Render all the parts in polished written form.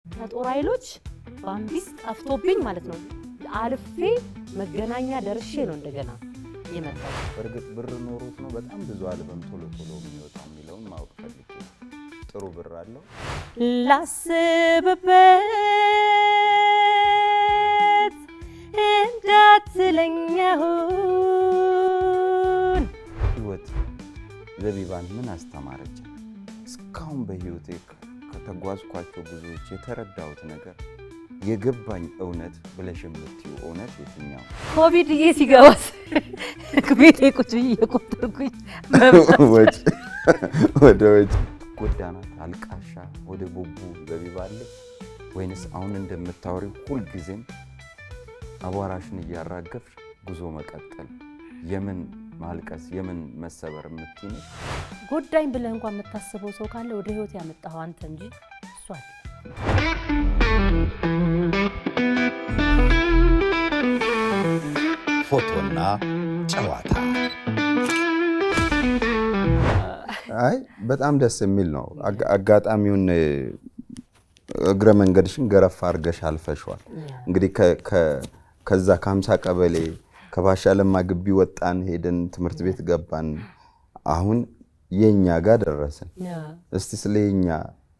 ከጦር ኃይሎች ባምቢስ ጠፍቶብኝ ማለት ነው አልፌ መገናኛ ደርሼ ነው እንደገና የመጣው። በርግጥ ብር ኖሮት ነው በጣም ብዙ አልበም ቶሎ የሚወጣው የሚለውን ማወቅ ፈልጌ። ጥሩ ብር አለው ላስብበት እንዳትለኛሁን ህይወት ዘቢባን ምን አስተማረች? እስካሁን በህይወቴ ከተጓዝኳቸው ጉዞዎች የተረዳሁት ነገር የገባኝ እውነት ብለሽ የምትይው እውነት የትኛው? ኮቪድ ሲገባስ ቤቴ ቁጭ ብዬ እየቆጠርኩኝ ወደ ወጭ ጎዳና አልቃሻ ወደ ቡቡ ዘቢባ አለች ወይንስ አሁን እንደምታወሪው ሁልጊዜም አቧራሽን እያራገፍሽ ጉዞ መቀጠል? የምን ማልቀስ የምን መሰበር የምትይኝ? ጎዳኝ ብለህ እንኳን የምታስበው ሰው ካለ ወደ ህይወት ያመጣኸው አንተ እንጂ እሱ አይደለም። ፎቶና ጨዋታ። አይ በጣም ደስ የሚል ነው። አጋጣሚውን እግረ መንገድሽን ገረፍ አድርገሽ አልፈሽዋል። እንግዲህ ከዛ ከ50 ቀበሌ ከባሻ ለማ ግቢ ወጣን፣ ሄደን ትምህርት ቤት ገባን። አሁን የኛ ጋር ደረስን። እስቲ ስለኛ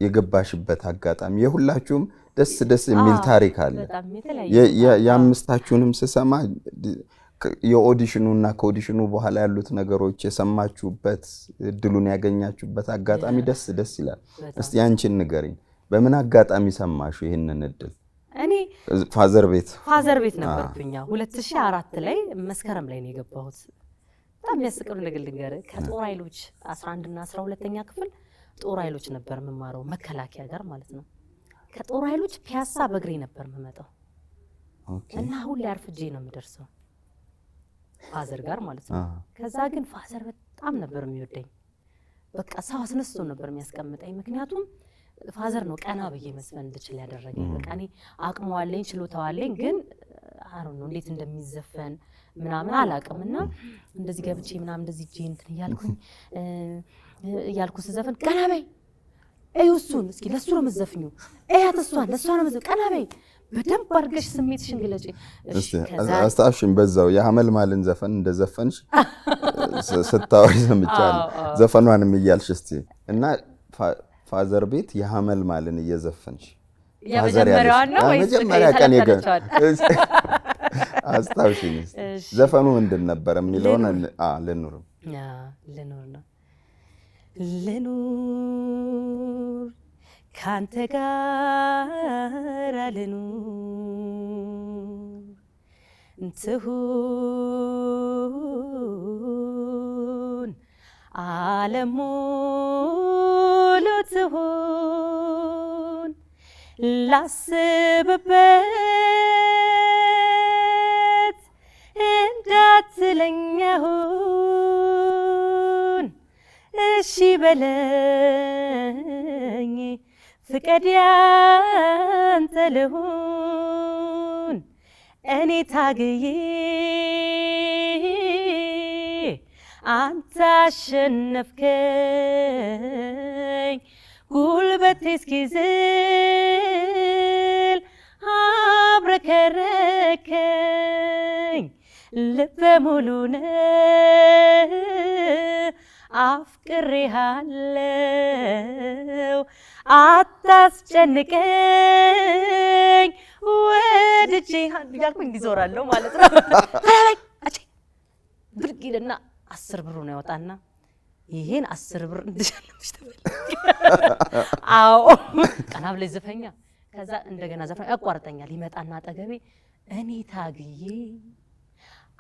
የገባሽበት አጋጣሚ የሁላችሁም ደስ የሚል ታሪክ አለ። የአምስታችሁንም ስሰማ የኦዲሽኑና ከኦዲሽኑ በኋላ ያሉት ነገሮች የሰማችሁበት እድሉን ያገኛችሁበት አጋጣሚ ደስ ይላል። እስቲ ያንቺን ንገሪኝ። በምን አጋጣሚ ሰማሹ ይሄንን እድል? እኔ ፋዘር ቤት ነበርኩኝ 2004 ላይ መስከረም ላይ ነው የገባሁት። በጣም የሚያስቀው ነገር ልንገርህ። ከጦር ኃይሎች 11 እና 12ኛ ክፍል ጦር ኃይሎች ነበር የምማረው መከላከያ ጋር ማለት ነው። ከጦር ኃይሎች ፒያሳ በእግሬ ነበር የምመጣው እና ሁሌ አርፍጄ ነው የምደርሰው ፋዘር ጋር ማለት ነው። ከዛ ግን ፋዘር በጣም ነበር የሚወደኝ። በቃ ሰው አስነስቶ ነበር የሚያስቀምጠኝ። ምክንያቱም ፋዘር ነው ቀና ብዬ መስፈን እንድችል ያደረገኝ። በቃ እኔ አቅሙ አለኝ ችሎታው አለኝ፣ ግን አሁን ነው እንዴት እንደሚዘፈን ምናምን አላውቅምና እንደዚህ ገብቼ ምናምን እንደዚህ እጄ እንትን እያልኩ ስዘፈን ቀና በይ እዩሱን እስኪ ለሱ ነው መዘፍኙ እያት እሷን ለሷ ነው መዘፍ ቀና በይ በደንብ አድርገሽ ስሜትሽን ግለጪ። እሺ አስታውሽኝ በዛው የሐመልማልን ዘፈን እንደዘፈንሽ ስታወሪ ሰምቻለሁ። ዘፈኗንም እያልሽ እስቲ እና ፋዘር ቤት የሐመልማልን እየዘፈንሽ የመጀመሪያው ነው ወይስ መጀመሪያ ቀን አስታውሽኝ። ዘፈኑ ምንድን ነበር የሚለውን ልኑር ነው ልኑር ካንተ ጋር ልኑር ትሁን ዓለም ሙሉ ትሁን ላስብበት እንዳትለኛሁን እሺ በለኝ ፍቀድ ያንተ ልሁን እኔ ታግዬ አንተ አሸነፍከኝ ጉልበቴ እስኪዝል አብረከረከኝ ልበ ሙሉ ነው አፍቅሬሃለው አታስጨንቀኝ ወድጄሃለሁ እያልኩኝ እንዲዞራለሁ ማለት ነው። ብርጊልና 10 ብር ነው ያወጣና ይሄን 10 ብር እንድሸልምሽ ተፈልግ። አዎ ቀና ብለሽ ዘፈኛ። ከዛ እንደገና ዘፈኛ ያቋርጠኛል። ይመጣና አጠገቤ እኔ ታግዬ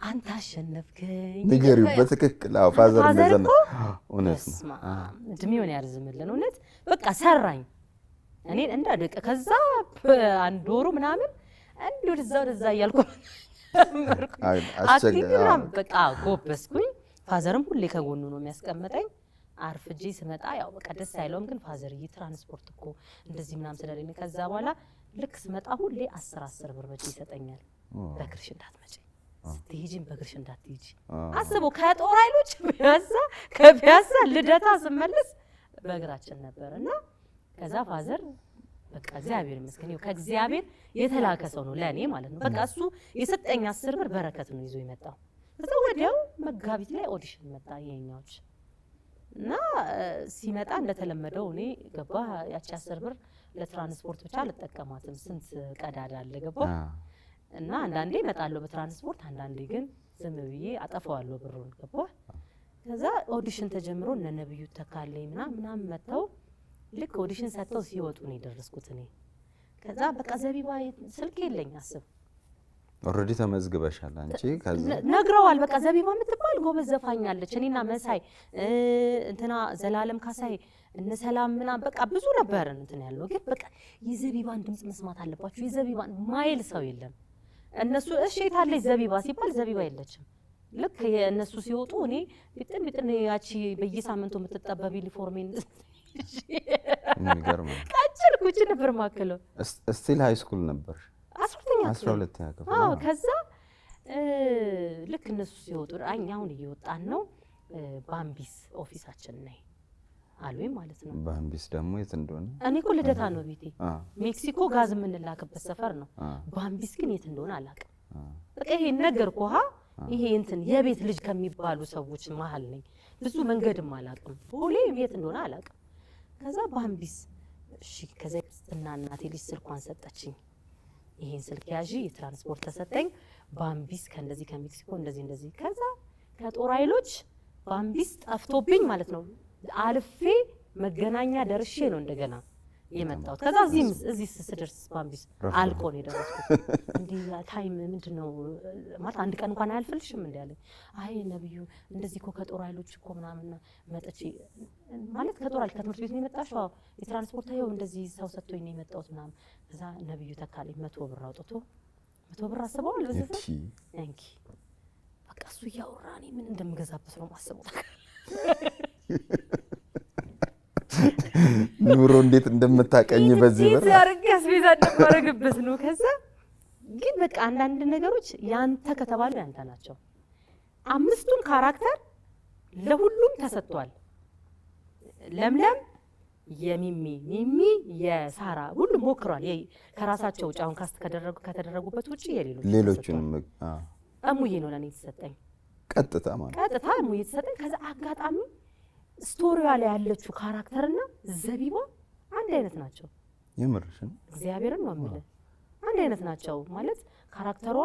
አንተ አሸነፍከኝ ንገሪው በትክክል። አዎ ፋዘር እንደዘነ እውነት ነው። እድሜውን ያርዝምልን እውነት። በቃ ሰራኝ እኔን እንዳደቀ። ከዛ አንድ ወሩ ምናምን እንደው ወደዛ እያልኩ አክቲቭም በቃ ጎበስኩኝ። ፋዘርም ሁሌ ከጎኑ ነው የሚያስቀምጠኝ። አርፍጄ ስመጣ ያው በቃ ደስ አይለውም፣ ግን ፋዘርዬ ትራንስፖርት እኮ እንደዚህ ምናምን ስለሌለ ከዛ በኋላ ልክ ስመጣ ሁሌ 10 ብር በእጄ ይሰጠኛል። በእግርሽ እንዳትመጪ ስትሄጂም በእግርሽ እንዳትሄጂ። አስበው ከጦር ኃይሎች ከፒያሳ ልደታ ስመለስ በእግራችን ነበርና ከዛ ፋዘር በቃ እግዚአብሔር ይመስገን ከእግዚአብሔር የተላከ ሰው ነው ለኔ ማለት ነው። በቃ እሱ የሰጠኝ 10 ብር በረከት ነው ይዞ የመጣው። ከዛ ወዲያው መጋቢት ላይ ኦዲሽን መጣ የኛዎች እና ሲመጣ እንደተለመደው እኔ ገባ ያቺ 10 ብር ለትራንስፖርት ብቻ አልጠቀማትም። ስንት ቀዳዳ አለ ገባ እና አንዳንዴ እመጣለሁ በትራንስፖርት አንዳንዴ ግን ዝም ብዬ አጠፋዋለሁ ብሩን ገባ። ከዛ ኦዲሽን ተጀምሮ እነ ነብዩ ተካልኝ ምናምን መጣው። ልክ ኦዲሽን ሰጥተው ሲወጡ ነው የደረስኩት እኔ። ከዛ በቃ ዘቢባ ስልክ የለኝ አስብ ኦሬዲ ተመዝግበሻል አንቺ ከዛ ነግረዋል። በቃ ዘቢባ የምትባል ጎበዝ ዘፋኛለች እኔና መሳይ እንትና ዘላለም ካሳይ እነ ሰላም ምናምን በቃ ብዙ ነበርን እንትን ያለው ግን በቃ የዘቢባን ድምጽ መስማት አለባችሁ የዘቢባን ማይል ሰው የለም። እነሱ እሺ የታለች ዘቢባ ሲባል ዘቢባ የለችም። ልክ እነሱ ሲወጡ እኔ ቢጥን ያቺ በየሳምንቱ የምትጠበብ ዩኒፎርሜን የሚገርም ቀጭልኩች ነበር ማከለው ስቲል ሃይ ስኩል ነበር 12ኛ ክፍል አዎ። ከዛ ልክ እነሱ ሲወጡ አሁን እየወጣን ነው ባምቢስ ኦፊሳችን ነይ አሉኝ ማለት ነው። ባምቢስ ደግሞ የት እንደሆነ እኔ እኮ ልደታ ነው ቤቴ ሜክሲኮ ጋዝ የምንላክበት ሰፈር ነው። ባምቢስ ግን የት እንደሆነ አላውቅም። በቃ ይሄ ነገርኩህ ይሄ እንትን የቤት ልጅ ከሚባሉ ሰዎች መሃል ነኝ። ብዙ መንገድም አላውቅም። ቦሌ የት እንደሆነ አላውቅም። ከዛ ባምቢስ እሺ ከዛ ክርስትና እናቴ ልጅ ስልኳን ሰጠችኝ። ይሄን ስልክ ያዢ የትራንስፖርት ተሰጠኝ። ባምቢስ ከእንደዚህ ከሜክሲኮ እንደዚህ ከዛ ከጦር ኃይሎች ባምቢስ ጠፍቶብኝ ማለት ነው አልፌ መገናኛ ደርሼ ነው እንደገና የመጣሁት። ከዛ እዚህ ስደርስ ባምቢስ አልቆ ነው የደረስኩት። እንዴ ታይም ምንድነው ማለት አንድ ቀን እንኳን አያልፍልሽም እንዴ አለኝ። አይ ነብዩ እንደዚህ እኮ ከጦር ኃይሎች እኮ ምናምን መጥቼ ማለት ከጦር ኃይል ከትምህርት ቤት ነው የመጣሽው የትራንስፖርት ይኸው እንደዚህ ሰው ሰጥቶኝ ነው የመጣሁት ምናምን። ከዛ ነብዩ ተካልኝ 100 ብር አውጥቶ 100 ብር አስበዋል በዚህ እንኪ በቃ እሱ እያወራ እኔ ምን እንደምገዛበት ነው ማስበው ኑሮ እንዴት እንደምታቀኝ በዚህ ብር ያርግ ያስቤዛ እንደማረግበት ነው። ከዛ ግን በቃ አንዳንድ ነገሮች ያንተ ከተባሉ ያንተ ናቸው። 5ቱን ካራክተር ለሁሉም ተሰጥቷል። ለምለም የሚሚ የሳራ ሁሉም ሞክሯል። ከራሳቸው ውጭ አሁን ካስት ከተደረጉበት ውጭ ሌሎቹንም እሙዬ ነው ለኔ ተሰጠኝ። ቀጥታ እሙዬ ተሰጠኝ። ከዛ አጋጣሚ ስቶሪዋ ላይ ያለችው ካራክተርና ዘቢባ አንድ አይነት ናቸው። የምርሽን እግዚአብሔርን ነው የምልህ አንድ አይነት ናቸው ማለት ካራክተሯ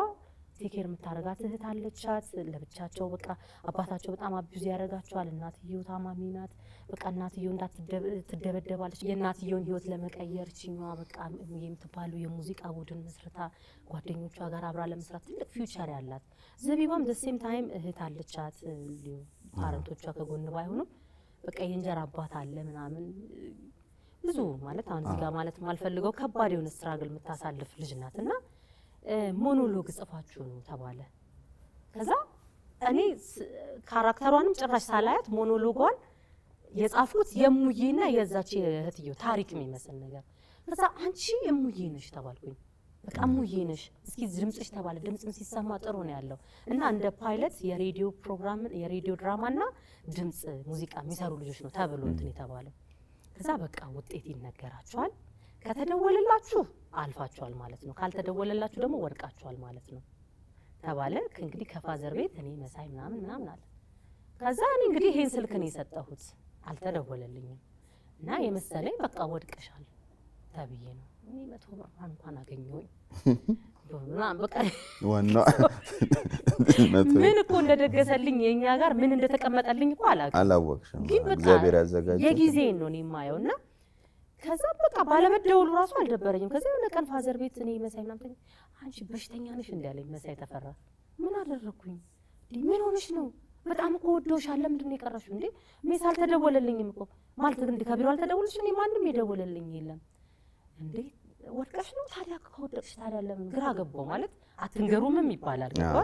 ቴኬር የምታረጋት እህት አለቻት ለብቻቸው በቃ አባታቸው በጣም አቢዩዝ ያደርጋቸዋል። እናትየው ታማሚ ናት። በቃ እናትየው እንዳትደበደባለች። የእናትየውን ህይወት ለመቀየር ቺኛዋ በቃ የምትባለው የሙዚቃ ቡድን መስርታ ጓደኞቿ ጋር አብራ ለመስራት ትልቅ ፊውቸር ያላት ዘቢባም ደሴም ታይም እህት አለቻት። ፓረንቶቿ ከጎን ባይሆኑም በቃ የእንጀራ አባት አለ ምናምን ብዙ ማለት አሁን እዚህ ጋር ማለት ማልፈልገው ከባድ የሆነ ስትራግል የምታሳልፍ ልጅ ናትና ሞኖሎግ ጽፋችሁ ነው ተባለ። ከዛ እኔ ካራክተሯንም ጭራሽ ሳላያት ሞኖሎጓን የጻፍኩት የሙዬና የዛች እህትየው ታሪክ የሚመስል ነገር። ከዛ አንቺ የሙዬ ነሽ ተባልኩኝ። በቃ ሙዬ ነሽ እስኪ ድምጽሽ ተባለ። ድምጽም ሲሰማ ጥሩ ነው ያለው እና እንደ ፓይለት የሬዲዮ ፕሮግራም የሬዲዮ ድራማና ድምጽ ሙዚቃ የሚሰሩ ልጆች ነው ተብሎ እንትን የተባለው። ከዛ በቃ ውጤት ይነገራችኋል። ከተደወለላችሁ አልፋችኋል ማለት ነው፣ ካልተደወለላችሁ ደግሞ ወድቃችኋል ማለት ነው ተባለ። እንግዲህ ከፋዘር ቤት እኔ መሳይ ምናምን አለ። ከዛ እኔ እንግዲህ ይሄን ስልክ ነው የሰጠሁት፣ አልተደወለልኝም እና የመሰለኝ በቃ ወድቀሻል ተብዬ ነው። እኔ 100 ብር እንኳን አገኘሁኝ በቃ ዋና ምን እኮ እንደደገሰልኝ የኛ ጋር ምን እንደተቀመጠልኝ እኮ አላወቅሽም። ግን እግዚአብሔር ያዘጋጀው የጊዜን ነው እኔ የማየውና ከዛ በቃ ባለመደወሉ ራሱ አልደበረኝም። ከዛ የሆነ ቀን ፋዘር ቤት እኔ መሳይ ምናምን አንቺ በሽተኛ ነሽ እንዳለኝ መሳይ ተፈራ ምን አደረኩኝ? ምን ሆነሽ ነው? በጣም እኮ ወዶሻል። ለምንድን ነው የቀረሽው እንዴ? ሜስ አልተደወለልኝም እኮ ማለት እንዴ ከቢሮ አልተደወለልሽ? እኔ ማንንም የደወለልኝ የለም እንዴ ወድቀሽ ነው ታዲያ? ከወደቅሽ ታዲያ ለምን? ግራ ገባው ማለት አትንገሩምም ይባላል ገባ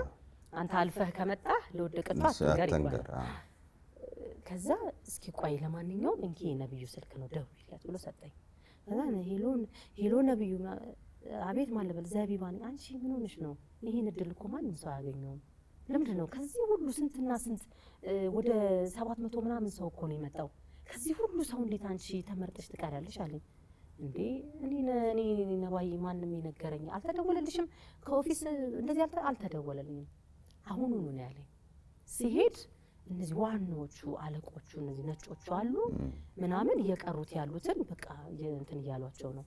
አንተ አልፈህ ከመጣህ ለወደቀቷ አትንገር ይባላል። ከዛ እስኪ ቆይ ለማንኛውም እንኪ ነብዩ ስልክ ነው ደውይለት ብሎ ሰጠኝ። ከዛ ሄሎ ነብዩ አቤት ማለበል ዘቢባ ነኝ። አንቺ ምን ሆነሽ ነው? ይሄን እድል እኮ ማንም ሰው አያገኘውም። ለምንድን ነው ከዚህ ሁሉ ስንትና ስንት ወደ 700 ምናምን ሰው እኮ ነው የመጣው። ከዚህ ሁሉ ሰው እንዴት አንቺ ተመርጠሽ ትቀሪያለሽ አለኝ። እንዴ እኔ ነባይ ማንም ይነገረኝ አልተደወለልሽም ከኦፊስ እንደዚህ አልተደወለልኝም አሁን ነው ያለኝ ሲሄድ እነዚህ ዋናዎቹ አለቆቹ እነዚህ ነጮቹ አሉ ምናምን እየቀሩት ያሉትን በቃ እንትን እያሏቸው ነው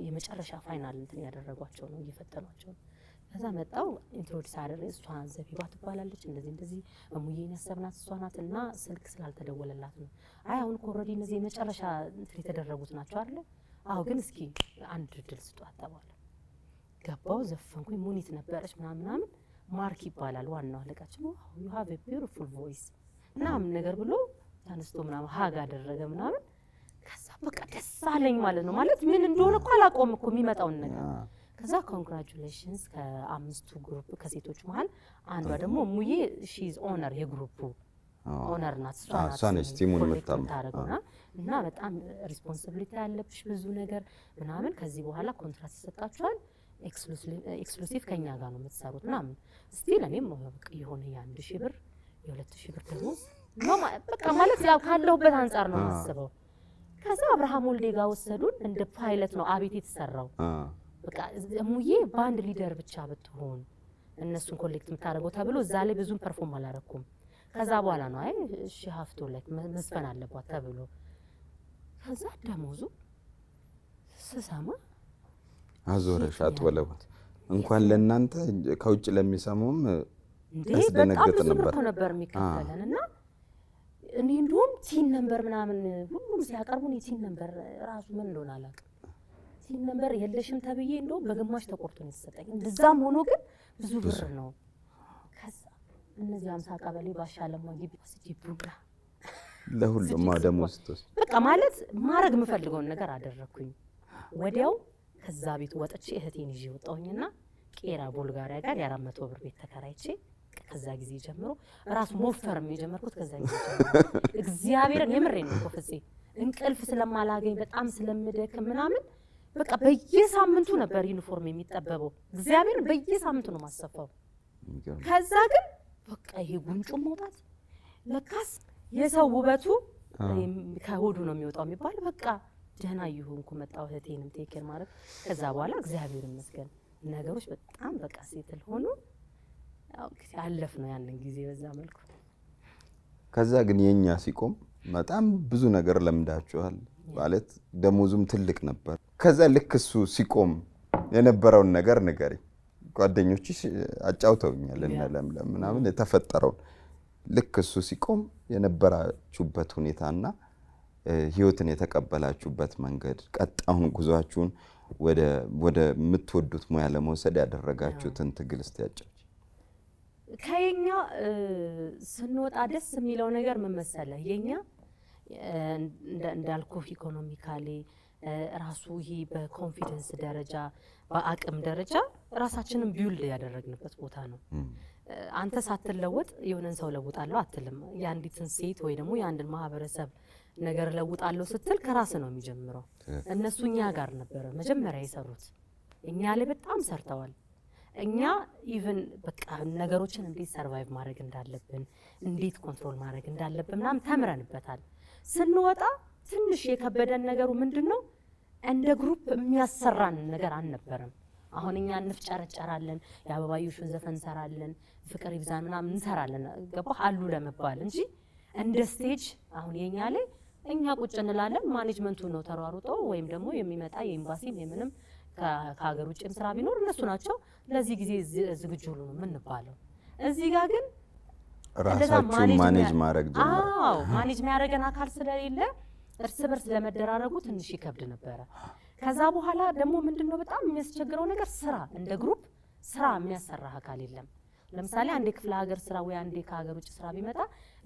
የመጨረሻ ፋይናል እንትን ያደረጓቸው ነው እየፈተኗቸው ነው ከዛ መጣው ኢንትሮዲዩስ አደረገ እሷ ዘቢባ ትባላለች እንደዚህ ሙዬን ያሰብናት እሷ ናትና ስልክ ስላልተደወለላት ነው አይ አሁን ኦሬዲ እነዚህ የመጨረሻ እንትን የተደረጉት ናቸው አይደል አው ግን እስኪ አንድ ድል ስጧት ተባለ ገባው ዘፈንኩኝ ሙኒት ነበረች ምናምን ማርክ ይባላል ዋናው አለቃችን you have a beautiful voice ምናምን ነገር ብሎ ተነስቶ ምናምን ሀግ አደረገ ምናምን ከዛ በቃ ደስ አለኝ ማለት ነው ማለት ምን እንደሆነ እኮ አላቆም እኮ የሚመጣውን ነገር ከዛ ኮንግራቹሌሽንስ ከአምስቱ ግሩፕ ከሴቶች መሃል አንዷ ደግሞ ሙዬ she is owner የግሩፑ ኦነር ናት እሷ ነች ቲሙን የምታረገውና እና በጣም ሪስፖንሲቢሊቲ ያለብሽ ብዙ ነገር ምናምን ከዚህ በኋላ ኮንትራክት ይሰጣችኋል ኤክስክሉሲቭ ከኛ ጋር ነው የምትሰሩት ምናምን ስቲል እኔም በቃ የሆነ የ1000 ብር የ2000 ብር ደሞዝ ነው በቃ ማለት ያው ካለውበት አንፃር ነው ማስበው ከዛ አብርሃም ወልዴ ጋር ወሰዱን እንደ ፓይለት ነው አቤት የተሰራው በቃ ሙዬ ባንድ ሊደር ብቻ ብትሆን እነሱን ኮሌክት የምታደርገው ተብሎ እዛ ላይ ብዙም ፐርፎርም አላረኩም ከዛ በኋላ ነው አይ እሺ ሀፍቶ ላይ መስፈን አለባት ተብሎ ከዛ ደሞዙ ስሰማ አዞረሽ አጥወለውት እንኳን ለእናንተ ከውጭ ለሚሰሙም ያስደነግጥ ነበር የሚከፈለንና እኔ እንደውም ቲን ነምበር ምናምን ሁሉም ሲያቀርቡን የቲን ነምበር ራሱ ምን እንደሆነ አላውቅም ቲን ነምበር የለሽም ተብዬ እንደውም በግማሽ ተቆርጦ ነው የተሰጠኝ እንደዛም ሆኖ ግን ብዙ ብር ነው ከዛ እነዚህ 50 ቀበሌ ባሻለማ ግቢ ሲቡላ ለሁሉም ደሞዝ በቃ ማለት ማረግ የምፈልገውን ነገር አደረኩኝ ወዲያው ከዛ ቤት ወጥቼ እህቴን ይዤ ወጣሁኝና ቄራ ቡልጋሪያ ጋር የ400 ብር ቤት ተከራይቼ ከዛ ጊዜ ጀምሮ ራስ ሞፈርም የጀመርኩት ከዛ ጊዜ ጀምሮ እግዚአብሔርን የምሬን ነው ኮፍጼ እንቅልፍ ስለማላገኝ በጣም ስለምደክም ምናምን በቃ በየሳምንቱ ነበር ዩኒፎርም የሚጠበበው እግዚአብሔር በየሳምንቱ ነው ማሰፋው ከዛ ግን በቃ ይሄ ጉንጩ መውጣት ለካስ የሰው ውበቱ ከሆዱ ነው የሚወጣው የሚባል በቃ ደህና ይሁንኩ መጣው እህቴንም ቴኬር ማለት ከዛ በኋላ እግዚአብሔር ይመስገን ነገሮች በጣም በቃ ሴትል ሆኖ ያው አለፍ ነው ያንን ጊዜ በዛ መልኩ ከዛ ግን የኛ ሲቆም በጣም ብዙ ነገር ለምዳችኋል ማለት ደሞዙም ትልቅ ነበር ከዛ ልክ እሱ ሲቆም የነበረውን ነገር ንገሪ ጓደኞችሽ አጫውተውኛል እና ለምለም ምናምን የተፈጠረው ልክ እሱ ሲቆም የነበራችሁበት ሁኔታና ህይወትን የተቀበላችሁበት መንገድ ቀጣውን ጉዟችሁን ወደ ምትወዱት ሙያ ለመውሰድ ያደረጋችሁትን ትግል እስቲ ያጫውቺ ከኛ ስንወጣ ደስ የሚለው ነገር ምን መሰለህ የኛ እንዳልኩ ኢኮኖሚካሊ ራሱ ይሄ በኮንፊደንስ ደረጃ በአቅም ደረጃ ራሳችንን ቢውልድ ያደረግንበት ቦታ ነው አንተ ሳትለወጥ የሆነን ሰው ለውጣለሁ አትልም ያንዲትን ሴት ወይ ደግሞ ያንድን ማህበረሰብ ነገር ለውጣለሁ ስትል ከራስ ነው የሚጀምረው እነሱ እኛ ጋር ነበር መጀመሪያ የሰሩት እኛ ላይ በጣም ሰርተዋል እኛ ኢቭን በቃ ነገሮችን እንዴት ሰርቫይቭ ማድረግ እንዳለብን እንዴት ኮንትሮል ማድረግ እንዳለብን ምናምን ተምረንበታል ስንወጣ ትንሽ የከበደን ነገሩ ምንድነው እንደ ግሩፕ የሚያሰራን ነገር አልነበረም አሁን እኛ እንፍጨረጨራለን ያበባዩሽን ዘፈን ሰራለን ፍቅር ይብዛን ምናምን እንሰራለን ገባህ አሉ ለመባል እንጂ እንደ ስቴጅ አሁን የኛ ላይ እኛ ቁጭ እንላለን ማኔጅመንቱ ነው ተሯሩጦ ወይም ደግሞ የሚመጣ የኤምባሲም የምንም ከሀገር ውጭም ስራ ቢኖር እነሱ ናቸው ለዚህ ጊዜ ዝግጁ ሁሉ ነው ምንባለው እዚህ ጋር ግን ራሳችሁ ማኔጅ ማድረግ ጀመረ አዎ ማኔጅ የሚያደርገን አካል ስለሌለ እርስ በርስ ለመደራረጉ ትንሽ ይከብድ ነበር ከዛ በኋላ ደግሞ ምንድነው በጣም የሚያስቸግረው ነገር ስራ እንደ ግሩፕ ስራ የሚያሰራ አካል የለም ለምሳሌ አንዴ ክፍለ ሀገር ስራ ወይ አንዴ ከሀገር ውጭ ስራ ቢመጣ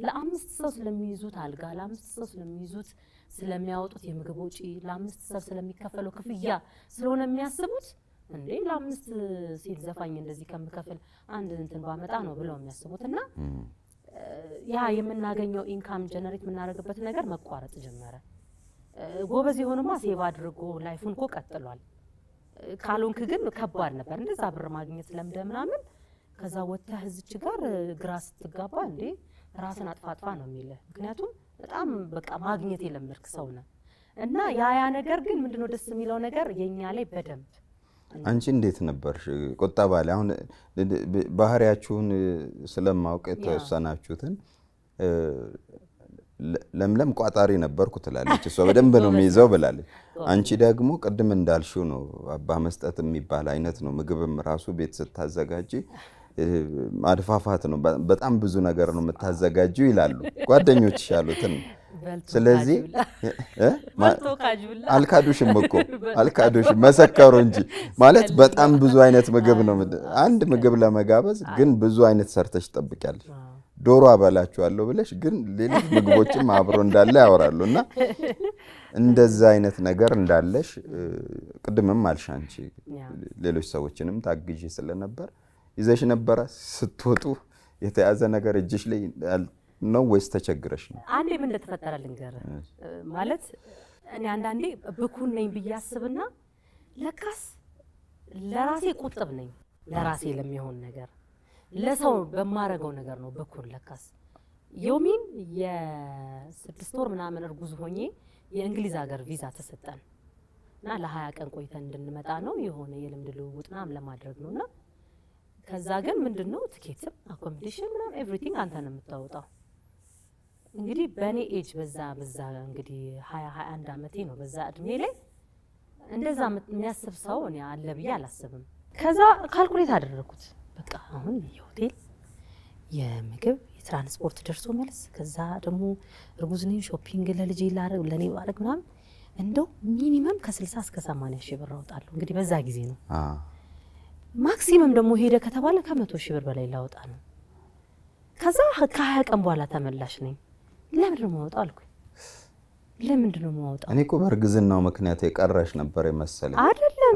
ለአምስት ሰው ስለሚይዙት አልጋ ለአምስት ሰው ስለሚይዙት ስለሚያወጡት የምግብ ወጪ ለአምስት ሰው ስለሚከፈለው ክፍያ ስለሆነ የሚያስቡት እንዴ ለአምስት ሴት ዘፋኝ እንደዚህ ከምከፍል አንድ እንትን ባመጣ ነው ብለው የሚያስቡትና ያ የምናገኘው ኢንካም ጀነሬት የምናደርግበት ነገር መቋረጥ ጀመረ ጎበዝ የሆነማ ሴቭ አድርጎ ላይፉን እኮ ቀጥሏል ካልሆንክ ግን ከባድ ነበር እንደዛ ብር ማግኘት ለምደ ምናምን ከዛ ወጣህ እዚች ጋር ግራ ስትጋባ እንዴ ራስን አጥፋጥፋ ነው የሚለው ምክንያቱም በጣም በቃ ማግኘት የለመድክ ሰው ነህ እና ያ ነገር ግን ምንድነው ደስ የሚለው ነገር የኛ ላይ በደንብ አንቺ እንዴት ነበርሽ ቁጠባ ላይ አሁን ባህሪያችሁን ስለማውቅ የተወሰናችሁትን ለምለም ቋጣሪ ነበርኩ ትላለች እሷ በደንብ ነው የሚይዘው ብላለች አንቺ ደግሞ ቅድም እንዳልሽው ነው አባ መስጠት የሚባል አይነት ነው ምግብም ራሱ ቤት ስታዘጋጂ ማድፋፋት ነው በጣም ብዙ ነገር ነው የምታዘጋጂው ይላሉ ጓደኞች ያሉትን ስለዚህ አልካዱሽም እኮ አልካዱሽም መሰከሩ እንጂ ማለት በጣም ብዙ አይነት ምግብ ነው አንድ ምግብ ለመጋበዝ ግን ብዙ አይነት ሰርተሽ ትጠብቂያለሽ ዶሮ አበላችኋለሁ ብለሽ ግን ሌሎች ምግቦችም አብሮ እንዳለ ያወራሉና እንደዛ አይነት ነገር እንዳለሽ ቅድምም አልሽ አንቺ ሌሎች ሰዎችንም ታግዢ ስለነበር ይዘሽ ነበር ስትወጡ የተያዘ ነገር እጅሽ ላይ ነው ወይስ ተቸግረሽ ነው አንዴ ምን እንደተፈጠረ ልንገር ማለት እኔ አንዳንዴ ብኩን ነኝ ብያስብና ለካስ ለራሴ ቁጥብ ነኝ ለራሴ ለሚሆን ነገር ለሰው በማረገው ነገር ነው ብኩን ለካስ ዮሚን የ6 ወር ምናምን እርጉዝ ሆኜ የእንግሊዝ ሀገር ቪዛ ተሰጠን እና ለ20 ቀን ቆይተን እንድንመጣ ነው የሆነ የልምድ ልውውጥ ምናምን ለማድረግ ነውና ከዛ ግን ምንድነው ቲኬትም አኮሞዴሽን ምናምን ኤቭሪቲንግ አንተ ነው የምታወጣው እንግዲህ በኔ ኤጅ በዛ እንግዲህ 21 አመቴ ነው በዛ እድሜ ላይ እንደዛ የሚያስብ ሰው እኔ አለ ብዬ አላስብም ከዛ ካልኩሌት አደረኩት በቃ አሁን የሆቴል የምግብ የትራንስፖርት ደርሶ መልስ ከዛ ደግሞ እርጉዝ ነኝ ሾፒንግ ለልጄ ላረግ ለኔ ባረግ ምናምን እንደው ሚኒመም ከ60 እስከ 80 ሺህ ብር አወጣለሁ እንግዲህ በዛ ጊዜ ነው ማክሲመም ደግሞ ሄደ ከተባለ ከ100 ሺህ ብር በላይ ላወጣ ነው ከዛ ከ20 ቀን በኋላ ተመላሽ ነኝ ለምን ነው የማወጣው አልኩኝ ለምንድን ነው የማወጣው እኔ እኮ በእርግዝናው ምክንያት የቀረሽ ነበር የመሰለኝ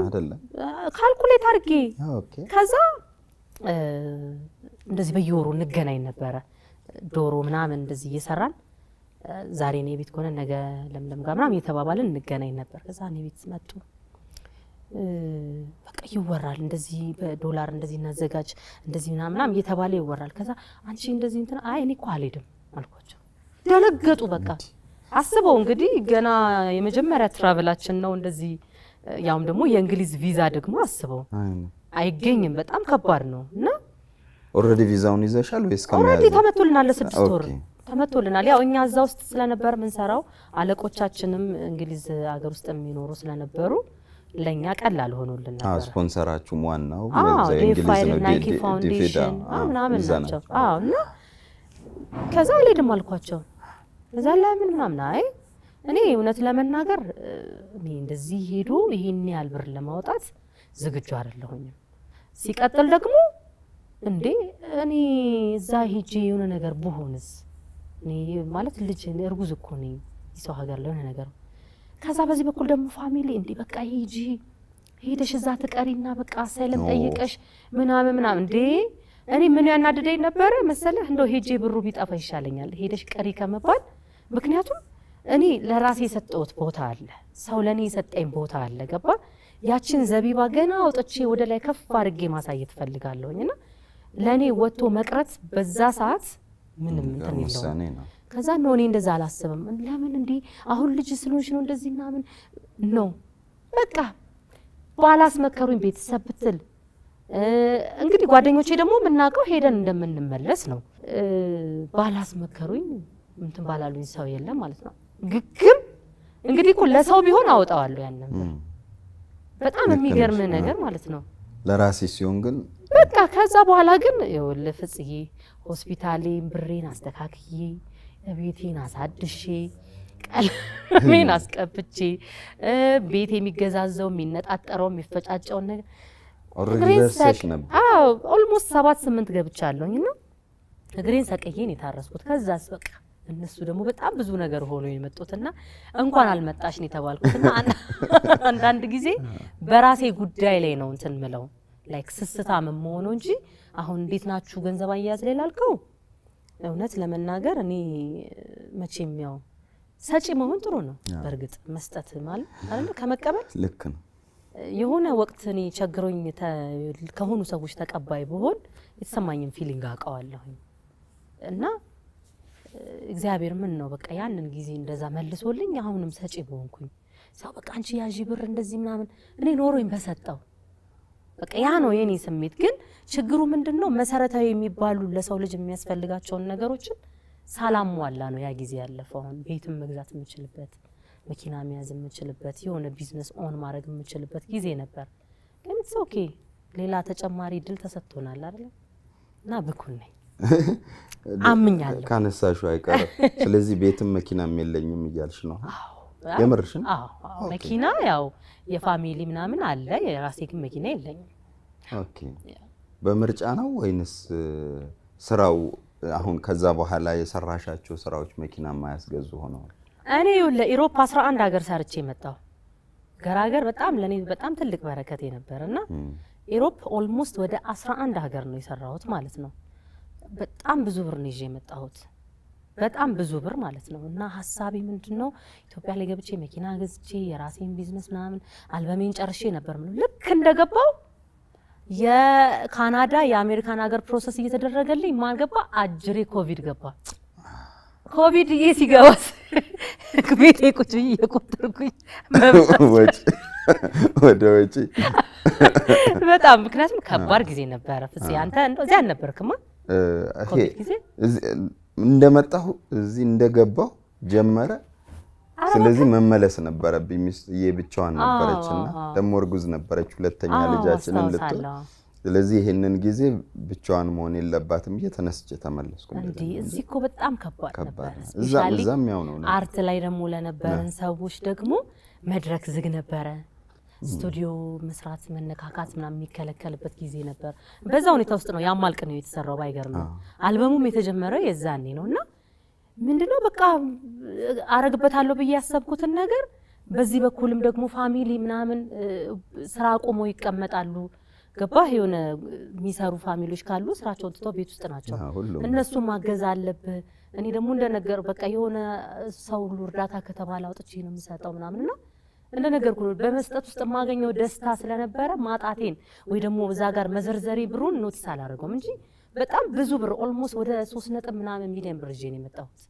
አይደለም ካልኩሌት አድርጌ ኦኬ ከዛ እንደዚህ በየወሩ እንገናኝ ነበር ዶሮ ምናምን እንደዚህ እየሰራን ዛሬ ነው ቤት ከሆነ ነገ ለምለም ጋር ምናምን እየተባባልን እንገናኝ ነበር ከዛ እኔ ቤት መጡ በቃ ይወራል እንደዚህ በዶላር እንደዚህ እናዘጋጅ እንደዚህ ምናምን እየተባለ ይወራል ከዛ አንቺ እንደዚህ እንትና አይ እኔ እኮ አልሄድም አልኳቸው ደነገጡ በቃ አስበው እንግዲህ ገና የመጀመሪያ ትራቨላችን ነው እንደዚህ ያውም ደግሞ የእንግሊዝ ቪዛ ደግሞ አስበው አይገኝም በጣም ከባድ ነው እና ኦሬዲ ቪዛውን ይዘሻል ወይስ ኦሬዲ ተመቶልናል ለ6 ወር ተመቶልናል ያው እኛ እዛ ውስጥ ስለነበር ምን ሰራው አለቆቻችንም እንግሊዝ ሀገር ውስጥ የሚኖሩ ስለነበሩ ለኛ ቀላል ሆኖልን ነበር ስፖንሰራችሁም ዋናው እንግሊዝ ነው ናይኪ ፋውንዴሽን ምናምን ናቸው እና ከዛ ላይ ደም አልኳቸው ከዛ ላይ ምናምን አይ እኔ እውነት ለመናገር እኔ እንደዚህ ሄዶ ይሄን ያህል ብር ለማውጣት ዝግጁ አይደለሁኝም ሲቀጥል ደግሞ እንዴ እኔ እዛ ሄጄ የሆነ ነገር ብሆንስ እኔ ማለት ልጅ እርጉዝ እኮ ነኝ ይሰው ሀገር ላይ የሆነ ነገር ከዛ በዚህ በኩል ደግሞ ፋሚሊ እንዴ በቃ ሄደሽ እዛ ተቀሪና በቃ ሳይለም ጠይቀሽ ምናምን እንዴ እኔ ምን ያናደደኝ ነበር መሰለህ እንደው ሄጄ ብሩ ቢጠፋ ይሻለኛል ሄደሽ ቀሪ ከመባል ምክንያቱም እኔ ለራሴ የሰጠሁት ቦታ አለ ሰው ለኔ የሰጠኝ ቦታ አለ ገባ ያችን ዘቢባ ገና አውጥቼ ወደ ላይ ከፍ አድርጌ ማሳየት ፈልጋለሁኝና ለኔ ወጥቶ መቅረት በዛ ሰዓት ምንም እንትን የለውም ከዛ ነው እኔ እንደዛ አላስብም ለምን እንዴ አሁን ልጅ ስለሆንሽ ነው እንደዚህ ምናምን ነው በቃ ባላስመከሩኝ ቤተሰብ ብትል እንግዲህ ጓደኞቼ ደግሞ ምናቀው ሄደን እንደምንመለስ ነው ባላስመከሩኝ እንትን ባላሉኝ ሰው የለም ማለት ነው ግግም እንግዲህ እኮ ለሰው ቢሆን አወጣዋለሁ ያንን በጣም የሚገርም ነገር ማለት ነው ለራሴ ሲሆን ግን በቃ ከዛ በኋላ ግን ለፍጽዬ ሆስፒታሌን ብሬን አስተካክዬ ቤቴን አሳድሼ ቀለሜን አስቀብቼ ቤት የሚገዛዘው የሚነጣጠረው የሚፈጫጨው ነገር ኦሬዲ ደርሰሽ ነበር አዎ ኦልሞስት 7-8 ገብቻለሁኝና እግሬን ሰቀየን የታረስኩት ከዛስ በቃ እነሱ ደግሞ በጣም ብዙ ነገር ሆኖ የመጡትና እንኳን አልመጣሽ ነው የተባልኩትና አንዳንድ ጊዜ በራሴ ጉዳይ ላይ ነው እንትን ምለው ላይክ ስስታም መሆኑ እንጂ አሁን እንዴት ናችሁ ገንዘብ አያያዝ ላይ ላልከው እውነት ለመናገር እኔ መቼም ያው ሰጪ መሆን ጥሩ ነው በርግጥ መስጠት ማለት አይደል ከመቀበል ልክ ነው የሆነ ወቅት እኔ ቸግሮኝ ከሆኑ ሰዎች ተቀባይ በሆን የተሰማኝን ፊሊንግ አውቀዋለሁ እና እግዚአብሔር ምን ነው በቃ ያንን ጊዜ እንደዛ መልሶልኝ አሁንም ሰጪ በሆንኩኝ ሰው በቃ አንቺ ያዢ ብር እንደዚህ ምናምን እኔ ኖሮኝ በሰጠው በቃ ያ ነው የኔ ስሜት። ግን ችግሩ ምንድነው መሰረታዊ የሚባሉ ለሰው ልጅ የሚያስፈልጋቸውን ነገሮችን ሳላሟላ ነው ያ ጊዜ ያለፈው። አሁን ቤትም መግዛት የምችልበት መኪና መያዝ የምችልበት የሆነ ቢዝነስ ኦን ማድረግ የምችልበት ጊዜ ነበር። ግን ኢትስ ኦኬ ሌላ ተጨማሪ ድል ተሰጥቶናል አይደል? እና ብኩን ነኝ አምኛለሁ ካነሳሹ አይቀር። ስለዚህ ቤትም መኪናም የለኝም እያልሽ ነው? አዎ የምርሽን? አዎ መኪና ያው የፋሚሊ ምናምን አለ፣ የራሴ ግን መኪና የለኝም። ኦኬ በምርጫ ነው ወይንስ ስራው አሁን ከዛ በኋላ የሰራሻቸው ስራዎች መኪና ማያስገዙ ሆነዋል? እኔ ለኢሮፕ 11 ሀገር ሰርቼ መጣሁ። ገራገር በጣም ለኔ በጣም ትልቅ በረከት ነበርና ኢሮፕ ኦልሞስት ወደ 11 ሀገር ነው የሰራሁት ማለት ነው። በጣም ብዙ ብር ነው ይዤ የመጣሁት፣ በጣም ብዙ ብር ማለት ነው። እና ሐሳቤ ምንድነው ኢትዮጵያ ላይ ገብቼ መኪና ገዝቼ የራሴን ቢዝነስ ምናምን አልበሜን ጨርሼ ነበር። ምን ልክ እንደገባው የካናዳ የአሜሪካን ሀገር ፕሮሰስ እየተደረገልኝ ማን ገባ? አጅሬ ኮቪድ ገባ። ኮቪድ ሲገባስ ቤቴ ቁጭ ብዬ እየቆጠርኩኝ ወጪ ወደ ወጪ በጣም ምክንያቱም ከባድ ጊዜ ነበረ። ፍፄ አንተ እንደዚህ አልነበርክማ? ኮቪድ ጊዜ እንደመጣሁ እዚህ እንደገባሁ ጀመረ። ስለዚህ መመለስ ነበረብኝ። ሚስትዬ ብቻዋን ነበረችና ደግሞ እርጉዝ ነበረች ሁለተኛ ልጃችንን ልትወልድ። ስለዚህ ይሄንን ጊዜ ብቻዋን መሆን የለባትም እየተነስቼ ተመለስኩ። እንዴ እዚህ እኮ በጣም ከባድ ነበር። እዛም ያው ነው። አርት ላይ ደግሞ ለነበረን ሰዎች ደግሞ መድረክ ዝግ ነበረ። ስቱዲዮ መስራት መነካካት ምናምን የሚከለከልበት ጊዜ ነበር። በዛ ሁኔታ ውስጥ ነው ያማልቅ ነው የተሰራው። ባይገርም ነው አልበሙም የተጀመረው የዛኔ ነውና ምንድነው በቃ አረግበታለሁ ብዬ ያሰብኩትን ነገር በዚህ በኩልም ደግሞ ፋሚሊ ምናምን ስራ ቆሞ ይቀመጣሉ። ገባህ? የሆነ የሚሰሩ ፋሚሊዎች ካሉ ስራቸውን ትተው ቤት ውስጥ ናቸው። እነሱ ማገዝ አለብህ። እኔ ደግሞ እንደነገር በቃ የሆነ ሰው እርዳታ ከተባለ አውጥቼ ነው የምሰጠው ምናምንና እንደነገርኩ በመስጠት ውስጥ የማገኘው ደስታ ስለነበረ ማጣቴን ወይ ደግሞ እዛ ጋር መዘርዘሬ ብሩን ኖቲስ አላደረገውም እንጂ በጣም ብዙ ብር ኦልሞስት ወደ 3 ምናምን ሚሊዮን ብር ይዤ ነው የመጣሁት።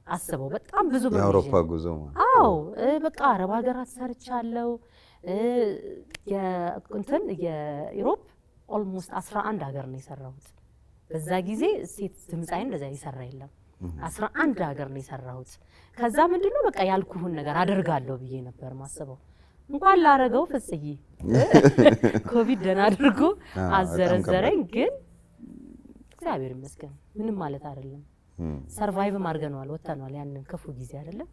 አስበው በጣም ብዙ ብር የአውሮፓ ጉዞ ማለት። አዎ በቃ አረብ ሀገራት ሰርቻለሁ። የእንትን የኢሮፕ ኦልሞስት 11 ሀገር ነው የሰራሁት። በዛ ጊዜ ሴት ድምጻይ እንደዛ ይሰራ የለም። 11 ሀገር ነው የሰራሁት። ከዛ ምንድነው በቃ ያልኩህን ነገር አደርጋለሁ ብዬ ነበር ማስበው። እንኳን ላረገው ፍጽዬ ኮቪድ ደና አድርጎ አዘረዘረኝ። ግን እግዚአብሔር ይመስገን ምንም ማለት አይደለም። ሰርቫይቭ ማርገናል፣ ወጣናል ያንን ክፉ ጊዜ አይደለም።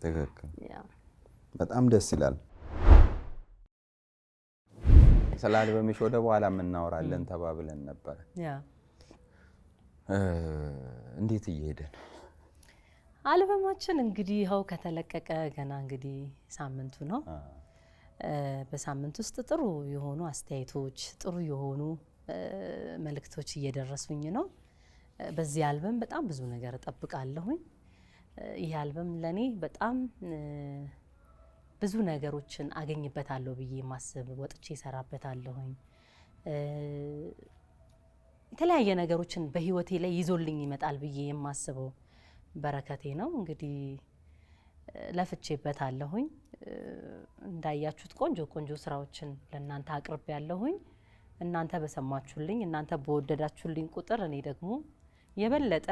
ትክክል። በጣም ደስ ይላል። ስለ አልበምሽ ወደ በኋላ እናወራለን ተባብለን ነበር። እንዴት እየሄደ ነው አልበማችን? እንግዲህ ይኸው ከተለቀቀ ገና እንግዲህ ሳምንቱ ነው። በሳምንት ውስጥ ጥሩ የሆኑ አስተያየቶች፣ ጥሩ የሆኑ መልእክቶች እየደረሱኝ ነው። በዚህ አልበም በጣም ብዙ ነገር እጠብቃለሁኝ። ይህ አልበም ለኔ በጣም ብዙ ነገሮችን አገኝበታለሁ ብዬ ማስብ ወጥቼ እሰራበታለሁኝ። የተለያየ ነገሮችን በህይወቴ ላይ ይዞልኝ ይመጣል ብዬ የማስበው በረከቴ ነው። እንግዲህ ለፍቼበታለሁኝ። እንዳያችሁት ቆንጆ ቆንጆ ስራዎችን ለእናንተ አቅርቤያለሁኝ። እናንተ በሰማችሁልኝ፣ እናንተ በወደዳችሁልኝ ቁጥር እኔ ደግሞ የበለጠ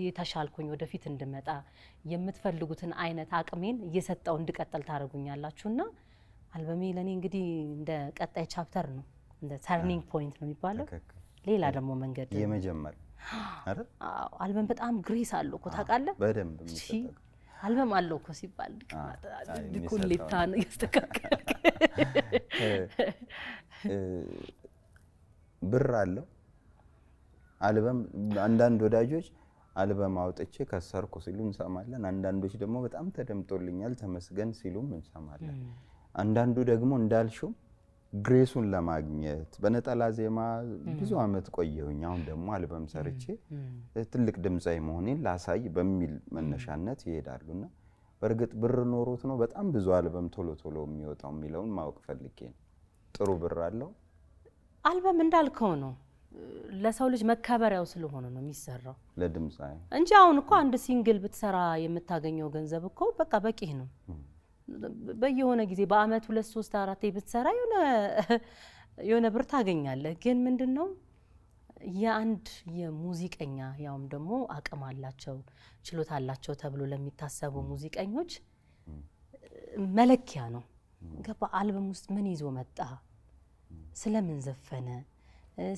የተሻልኩኝ ወደፊት እንድመጣ የምትፈልጉትን አይነት አቅሜን እየሰጠው እንድቀጥል ታደርጉኛላችሁና አልበሜ ለኔ እንግዲህ እንደ ቀጣይ ቻፕተር ነው፣ እንደ ተርኒንግ ፖይንት ነው የሚባለው። ሌላ ደግሞ መንገድ የመጀመር አይደል? አዎ አልበም በጣም ግሬስ አለው እኮ ታውቃለህ። በደንብ አልበም አለው እኮ ሲባል ዲኮሌታ ነው ያስተካከለ ብር አለው አልበም። አንዳንድ ወዳጆች አልበም አውጥቼ ከሰርኩ ሲሉ እንሰማለን። አንዳንዶች ደግሞ በጣም ተደምጦልኛል ተመስገን ሲሉም እንሰማለን። አንዳንዱ ደግሞ እንዳልሽው ግሬሱን ለማግኘት በነጠላ ዜማ ብዙ አመት ቆየሁኝ። አሁን ደግሞ አልበም ሰርቼ ትልቅ ድምጻዊ መሆኔን ላሳይ በሚል መነሻነት ይሄዳሉና በርግጥ ብር ኖሮት ነው በጣም ብዙ አልበም ቶሎ ቶሎ የሚወጣው የሚለውን ማወቅ ፈልጌ ነው። ጥሩ ብር አለው አልበም እንዳልከው ነው። ለሰው ልጅ መከበሪያው ስለሆነ ነው የሚሰራው ለድምጻይ እንጂ አሁን እኮ አንድ ሲንግል ብትሰራ የምታገኘው ገንዘብ እኮ በቃ በቂ ነው። በየሆነ ጊዜ በአመት 2 3 4 ብትሰራ የሆነ ብር ታገኛለህ። ግን ምንድነው የአንድ የሙዚቀኛ ያውም ደግሞ አቅም አላቸው ችሎታ አላቸው ተብሎ ለሚታሰቡ ሙዚቀኞች መለኪያ ነው። ገባ አልበም ውስጥ ምን ይዞ መጣ፣ ስለምን ዘፈነ፣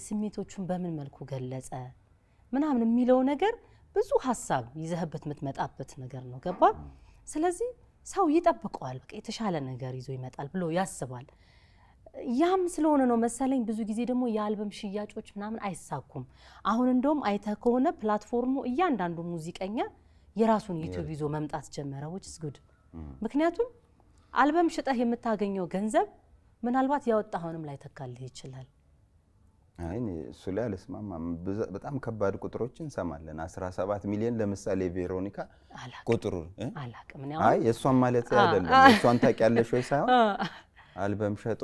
ስሜቶቹን በምን መልኩ ገለጸ ምናምን የሚለው ነገር ብዙ ሐሳብ ይዘህበት የምትመጣበት ነገር ነው። ገባ ስለዚህ ሰው ይጠብቀዋል፣ በቃ የተሻለ ነገር ይዞ ይመጣል ብሎ ያስባል። ያም ስለሆነ ነው መሰለኝ ብዙ ጊዜ ደግሞ የአልበም ሽያጮች ምናምን አይሳኩም። አሁን እንደውም አይተህ ከሆነ ፕላትፎርሙ እያንዳንዱ ሙዚቀኛ የራሱን ዩቲዩብ ይዞ መምጣት ጀመረ which is good። ምክንያቱም አልበም ሽጠህ የምታገኘው ገንዘብ ምናልባት ያወጣኸውንም ላይ ተካልህ ይችላል። አይ እሱ ላይ አልስማማም። በጣም ከባድ ቁጥሮችን እንሰማለን። 17 ሚሊዮን ለምሳሌ ቬሮኒካ ቁጥሩ አላቅም ነው። አይ የሷን ማለት አይደለም እሷን ታውቂያለሽ ወይ ሳይሆን አልበም ሸጦ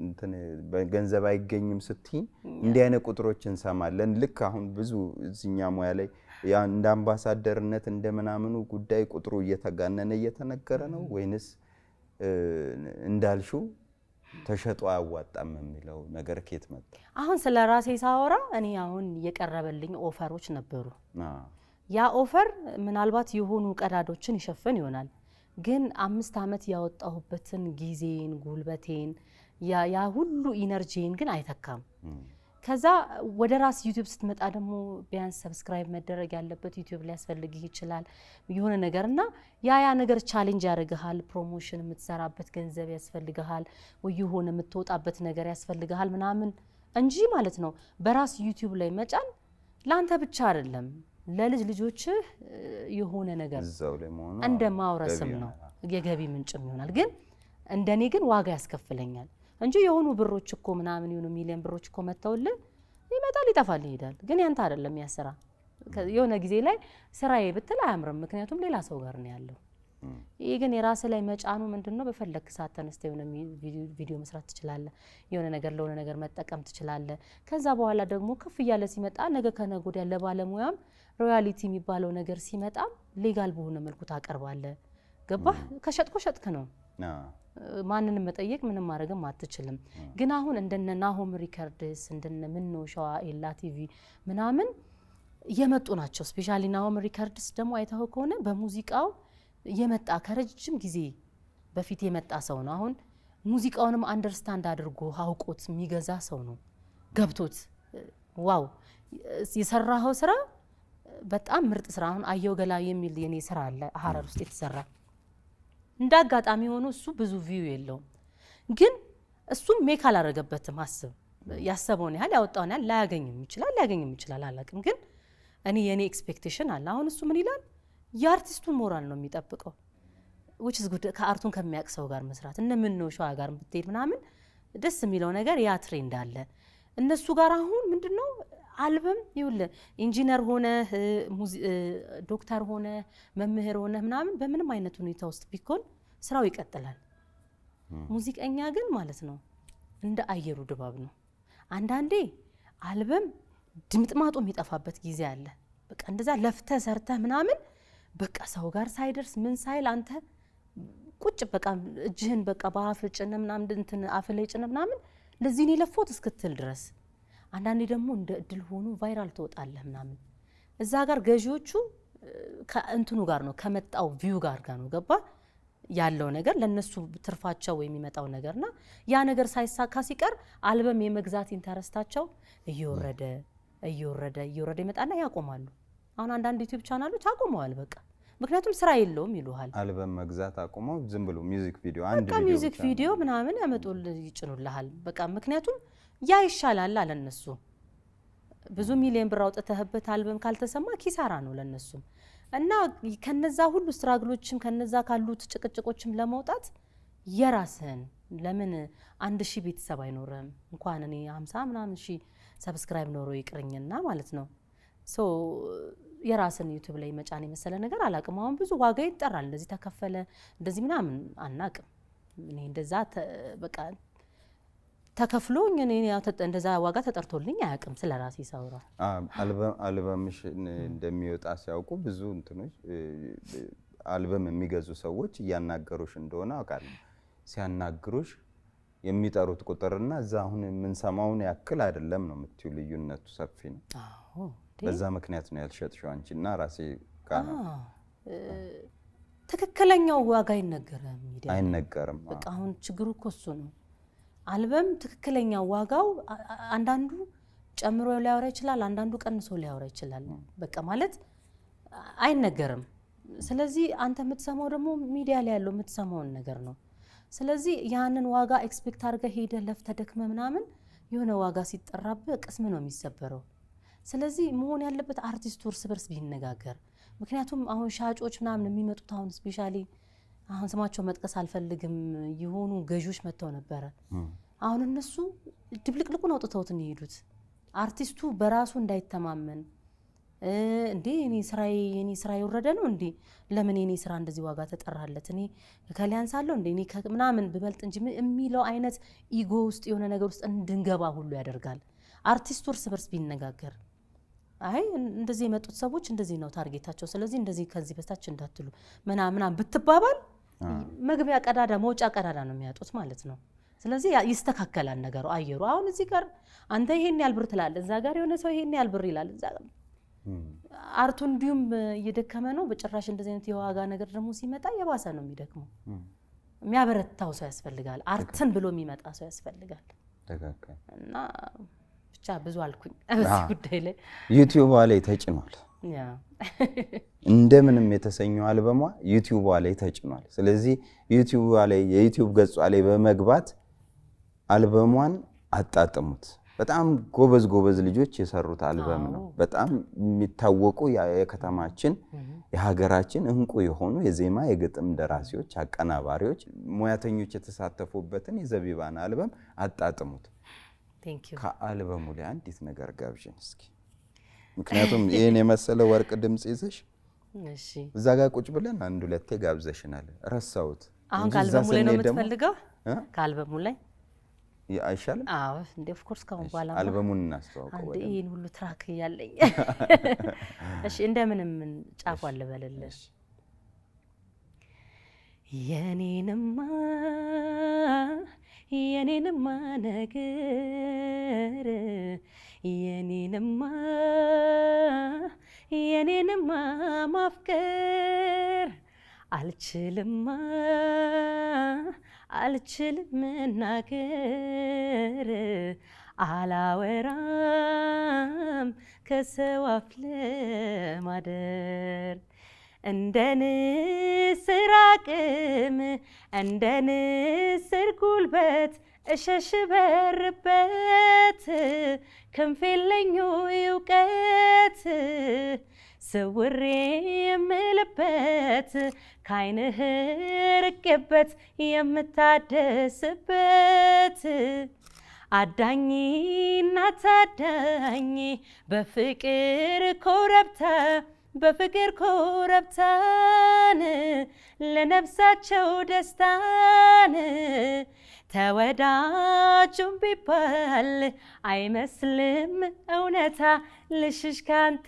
እንትን በገንዘብ አይገኝም ስትይ እንዲህ አይነት ቁጥሮችን እንሰማለን። ልክ አሁን ብዙ እዚኛ ሙያ ላይ ያ እንደ አምባሳደርነት እንደምናምኑ ጉዳይ ቁጥሩ እየተጋነነ እየተነገረ ነው ወይንስ እንዳልሽው ተሸጦ አያዋጣም የሚለው ነገር ከየት መጣ? አሁን ስለ ራሴ ሳወራ እኔ አሁን የቀረበልኝ ኦፈሮች ነበሩ። ያ ኦፈር ምናልባት የሆኑ ቀዳዶችን ይሸፍን ይሆናል፣ ግን 5 አመት ያወጣሁበትን ጊዜን ጉልበቴን ያ ሁሉ ኢነርጂን ግን አይተካም። ከዛ ወደ ራስ ዩቲዩብ ስትመጣ ደግሞ ቢያንስ ሰብስክራይብ መደረግ ያለበት ዩቲዩብ ላይ ያስፈልግህ ይችላል የሆነ ነገርና ያ ነገር ቻሌንጅ ያደርግሃል። ፕሮሞሽን የምትሰራበት ገንዘብ ያስፈልግሃል ወይ የሆነ የምትወጣበት ነገር ያስፈልግሃል ምናምን እንጂ ማለት ነው። በራስ ዩቲዩብ ላይ መጫን ላንተ ብቻ አይደለም ለልጅ ልጆችህ የሆነ ነገር እንደ ማውረስም ነው የገቢ ምንጭም ይሆናል። ግን እንደኔ ግን ዋጋ ያስከፍለኛል እንጂ የሆኑ ብሮች እኮ ምናምን የሆኑ ሚሊዮን ብሮች እኮ መተውልህ ይመጣል ይጠፋል ይሄዳል። ግን ያንተ አይደለም ያ ስራ። የሆነ ጊዜ ላይ ስራዬ ብትል አያምርም፣ ምክንያቱም ሌላ ሰው ጋር ነው ያለው። ይሄ ግን የራስ ላይ መጫኑ ምንድነው በፈለክ ሰዓት ተነስተህ የሆነ ቪዲዮ መስራት ትችላለህ፣ የሆነ ነገር ለሆነ ነገር መጠቀም ትችላለህ። ከዛ በኋላ ደግሞ ከፍ እያለ ሲመጣ ነገ ከነገ ወዲያ ለባለሙያም ሮያሊቲ የሚባለው ነገር ሲመጣ ሌጋል በሆነ መልኩ ታቀርባለህ። ገባህ? ከሸጥኩ ሸጥክ ነው። ማንንም መጠየቅ ምንም ማድረግም አትችልም። ግን አሁን እንደነ ናሆም ሪከርድስ እንደነ ምነው ሸዋ ኤላ ቲቪ ምናምን የመጡ ናቸው። ስፔሻሊ ናሆም ሪከርድስ ደግሞ አይተኸው ከሆነ በሙዚቃው የመጣ ከረጅም ጊዜ በፊት የመጣ ሰው ነው። አሁን ሙዚቃውንም አንደርስታንድ አድርጎ አውቆት የሚገዛ ሰው ነው። ገብቶት ዋው የሰራው ስራ በጣም ምርጥ ስራ። አሁን አየው ገላ የሚል የኔ ስራ አለ ሀረር ውስጥ የተሰራ እንዳጋጣሚ ሆኖ እሱ ብዙ ቪው የለውም፣ ግን እሱም ሜክ አላረገበትም። አስብ ያሰበውን ያህል ያወጣውን ያህል ላያገኝም ይችላል አላቅም። ግን እኔ የኔ ኤክስፔክቴሽን አለ። አሁን እሱ ምን ይላል የአርቲስቱን ሞራል ነው የሚጠብቀው which is good። ከአርቱን ከሚያውቅ ሰው ጋር መስራት እነ ምነው ሸዋ ጋር ብትሄድ ምናምን ደስ የሚለው ነገር ያ ትሬንድ አለ እነሱ ጋር። አሁን ምንድነው አልበም ይኸውልህ ኢንጂነር ሆነ ዶክተር ሆነ መምህር ሆነ ምናምን በምንም አይነት ሁኔታ ውስጥ ቢኮን ስራው ይቀጥላል። ሙዚቀኛ ግን ማለት ነው እንደ አየሩ ድባብ ነው። አንዳንዴ አልበም ድምጥማጡ የሚጠፋበት ጊዜ አለ። በቃ እንደዛ ለፍተህ ሰርተህ ምናምን በቃ ሰው ጋር ሳይደርስ ምን ሳይል አንተ ቁጭ በቃ እጅህን በቃ በአፍ ጭነህ ምናምን እንትን አፍ ላይ ጭነህ ምናምን ለዚህ ነው ለፎት እስክትል ድረስ። አንዳንዴ ደግሞ እንደ እድል ሆኖ ቫይራል ትወጣለህ ምናምን። እዛ ጋር ገዢዎቹ ከእንትኑ ጋር ነው ከመጣው ቪው ጋር ነው ገባ ያለው ነገር ለነሱ ትርፋቸው ወይ የሚመጣው ነገርና ያ ነገር ሳይሳካ ሲቀር አልበም የመግዛት ኢንተረስታቸው እየወረደ ይመጣና ያቆማሉ። አሁን አንዳንድ ዩቲዩብ ቻናሎች አቆመዋል በቃ ምክንያቱም ስራ የለውም ይሉሃል። አልበም መግዛት አቆመው ዝም ብሎ ሚውዚክ ቪዲዮ ምናምን ያመጡልህ ይጭኑልሃል በቃ ምክንያቱም ያ ይሻላል አለነሱ። ብዙ ሚሊዮን ብር አውጥተህበት አልበም ካልተሰማ ኪሳራ ነው ለነሱ። እና ከነዛ ሁሉ ስትራግሎችም ከነዛ ካሉት ጭቅጭቆችም ለመውጣት የራስህን ለምን 1000 ቤተሰብ አይኖርም እንኳን እኔ 50 ምናምን ሺህ ሰብስክራይብ ኖሮ ይቅርኝና ማለት ነው። ሶ የራስን ዩቲዩብ ላይ መጫን የመሰለ ነገር አላቅም። አሁን ብዙ ዋጋ ይጠራል እንደዚህ ተከፈለ እንደዚህ ምናምን አናቅም። እኔ እንደዛ በቃ ተከፍሎኝ እኔ ያው እንደዛ ዋጋ ተጠርቶልኝ አያውቅም ስለራሴ ሳውራ አልበምሽ እንደሚወጣ ሲያውቁ ብዙ እንትኖች አልበም የሚገዙ ሰዎች እያናገሩሽ እንደሆነ አውቃለሁ ሲያናግሩሽ የሚጠሩት ቁጥርና እዛ አሁን የምንሰማውን ያክል አይደለም ነው የምትዩ ልዩነቱ ሰፊ ነው አዎ በዛ ምክንያት ነው ያልሸጥሽው አንቺና ራሴ ጋር ነው ትክክለኛው ዋጋ አይነገርም በቃ አሁን ችግሩ እኮ እሱ ነው አልበም ትክክለኛው ዋጋው አንዳንዱ ጨምሮ ሊያወራ ይችላል አንዳንዱ ቀንሶ ሊያወራ ይችላል በቃ ማለት አይነገርም ስለዚህ አንተ የምትሰማው ደግሞ ሚዲያ ላይ ያለው የምትሰማውን ነገር ነው ስለዚህ ያንን ዋጋ ኤክስፔክት አድርገህ ሄደ ለፍተ ደክመ ምናምን የሆነ ዋጋ ሲጠራብህ ቅስም ነው የሚሰበረው ስለዚህ መሆን ያለበት አርቲስቱ እርስ በርስ ቢነጋገር ምክንያቱም አሁን ሻጮች ምናምን የሚመጡት አሁን ስፔሻሊ አሁን ስማቸው መጥቀስ አልፈልግም የሆኑ ገጆች መተው ነበር አሁን እነሱ ድብልቅልቁን አውጥተውት ነው የሄዱት አርቲስቱ በራሱ እንዳይተማመን እንዴ እኔ ስራዬ ወረደ ነው እንዴ ለምን እኔ ስራ እንደዚህ ዋጋ ተጠራለት እኔ ከሊያንሳለው እንዴ እኔ ምናምን በበልጥ እንጂ የሚለው አይነት ኢጎ ውስጥ የሆነ ነገር ውስጥ እንድንገባ ሁሉ ያደርጋል አርቲስቱ እርስ በርስ ቢነጋገር አይ እንደዚህ የመጡት ሰዎች እንደዚህ ነው ታርጌታቸው ስለዚህ እንደዚህ ከዚህ በታች እንዳትሉ ምናምን ብትባባል መግቢያ ቀዳዳ መውጫ ቀዳዳ ነው የሚያጡት ማለት ነው ስለዚህ ይስተካከላል ነገሩ አየሩ አሁን እዚህ ጋር አንተ ይሄን ያልብር ትላለህ እዛ ጋር የሆነ ሰው ይሄን ያልብር ይላል እዛ አርቱ እንዲሁም እየደከመ ነው በጭራሽ እንደዚህ አይነት የዋጋ ነገር ደግሞ ሲመጣ የባሰ ነው የሚደክመው የሚያበረታው ሰው ያስፈልጋል አርትን ብሎ የሚመጣ ሰው ያስፈልጋል ተካከለ እና ብቻ ብዙ አልኩኝ በዚህ ጉዳይ ላይ ዩቲዩብ ላይ ተጭኗል ያ እንደምንም የተሰኘው አልበሟ ዩቲዩብ ላይ ተጭኗል ስለዚህ ዩቲዩብ ላይ የዩቲዩብ ገጹ ላይ በመግባት አልበሟን አጣጥሙት በጣም ጎበዝ ልጆች የሰሩት አልበም ነው በጣም የሚታወቁ የከተማችን የሀገራችን እንቁ የሆኑ የዜማ የግጥም ደራሲዎች አቀናባሪዎች ሙያተኞች የተሳተፉበትን የዘቢባን አልበም አጣጥሙት ቴንክ ዩ ከአልበሙ ላይ አንዲት ነገር ጋብዥን እስኪ ምክንያቱም ይሄን የመሰለ ወርቅ ድምጽ ይዘሽ እሺ እዛ ጋር ቁጭ ብለን አንድ ሁለቴ ጋብዘሽናል ረሳውት አሁን ካልበሙ ላይ ነው የምትፈልገው ካልበሙ ላይ አይሻልም አዎ እንደ ኦፍ ኮርስ ካሁን በኋላ አልበሙን እናስተዋውቀው አንዴ ይሄን ሁሉ ትራክ ያለኝ እሺ እንደምንም ጫፉ አለበለለሽ የኔንማ ነገር የኔንማ ማፍቀር አልችልም መናገር አላወራም ከሰው አፍ ለማደር እንደ ንስር አቅም እንደ ንስር ጉልበት እሸሽበርበት ክንፍ የለኝ እውቀት ስውሬ የምልበት ካይንህ ርቄበት የምታደስበት አዳኝና ታዳኝ በፍቅር ኮረብታን ለነፍሳቸው ደስታን ተወዳጁም ቢባል አይመስልም እውነታ ልሽሽ ካንተ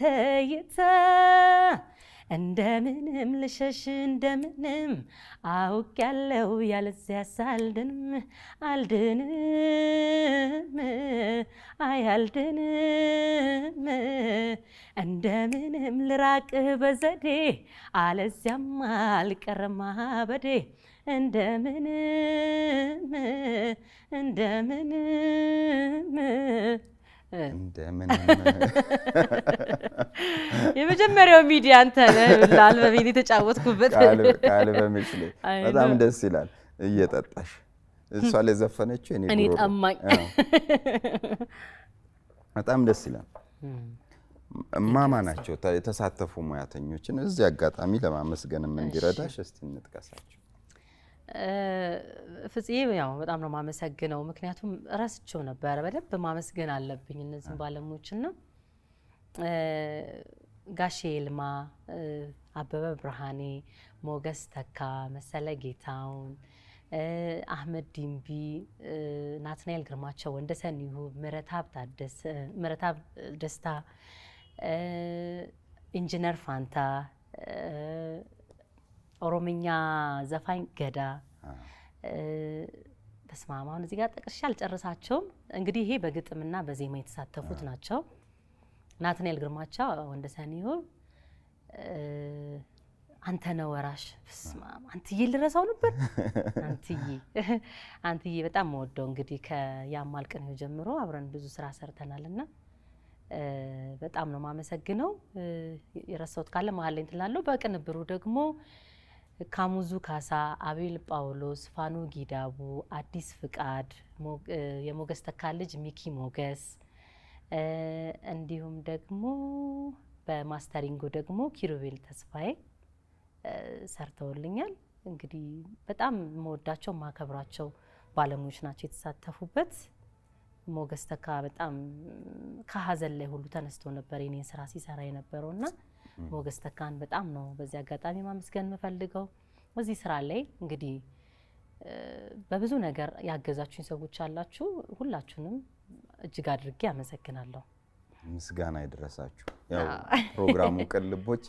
ይታ እንደምንም ልሸሽ እንደምንም አውቅ ያለው ያለዚያ አልድንም እንደምንም ልራቅ በዘዴ አለዚያም አልቀረማ በዴ እንደምንም የመጀመሪያው ሚዲያ አንተ ለአልበሜን የተጫወትኩበት ከአልበምሽ ላይ በጣም ደስ ይላል እየጠጣሽ እሷ ላይ ዘፈነችው እኔ ጠማኝ በጣም ደስ ይላል ማማ ናቸው የተሳተፉ ሙያተኞችን እዚህ አጋጣሚ ለማመስገንም እንዲረዳሽ እስቲ እንጥቀሳቸው ፍጽዬ ያው በጣም ነው ማመሰግነው ምክንያቱም ራስቸው ነበር በደንብ ማመስገን አለብኝ እነዚህ ባለሙያዎችና ጋሼ ይልማ አበበ ብርሃኔ ሞገስ ተካ መሰለ ጌታውን አህመድ ዲምቢ፣ ናትናኤል ግርማቸው፣ ወንደሰን ይሁብ፣ ምረታብ ደስታ፣ ኢንጂነር ፋንታ፣ ኦሮምኛ ዘፋኝ ገዳ ተስማማውን እዚህ ጋር ጠቅሼ አልጨርሳቸውም። እንግዲህ ይሄ በግጥምና በዜማ የተሳተፉት ናቸው። ናትናኤል ግርማቸው፣ ወንደሰን ይሁብ፣ አንተነህ ወራሽ አንትዬ ልረሳው ነበር። አንትዬ በጣም ወደው እንግዲህ ከያማል ቅኔው ጀምሮ አብረን ብዙ ስራ ሰርተናልና በጣም ነው ማመሰግነው። የረሳሁት ካለ መሀል ላይ እንትላለሁ። በቅንብሩ ደግሞ ካሙዙ ካሳ፣ አቤል ጳውሎስ፣ ፋኑ ጊዳቡ፣ አዲስ ፍቃድ፣ የሞገስ ተካ ልጅ ሚኪ ሞገስ፣ እንዲሁም ደግሞ በማስተሪንጉ ደግሞ ኪሩቤል ተስፋዬ ሰርተውልኛል። እንግዲህ በጣም መወዳቸው ማከብራቸው ባለሙያዎች ናቸው የተሳተፉበት። ሞገስ ተካ በጣም ከሀዘን ላይ ሁሉ ተነስቶ ነበር የኔን ስራ ሲሰራ የነበረውና ሞገስ ተካን በጣም ነው በዚህ አጋጣሚ ማመስገን የምፈልገው። እዚህ ስራ ላይ እንግዲህ በብዙ ነገር ያገዛችሁኝ ሰዎች አላችሁ። ሁላችሁንም እጅግ አድርጌ አመሰግናለሁ። ምስጋና ይድረሳችሁ። ያው ፕሮግራሙ ቅልቦች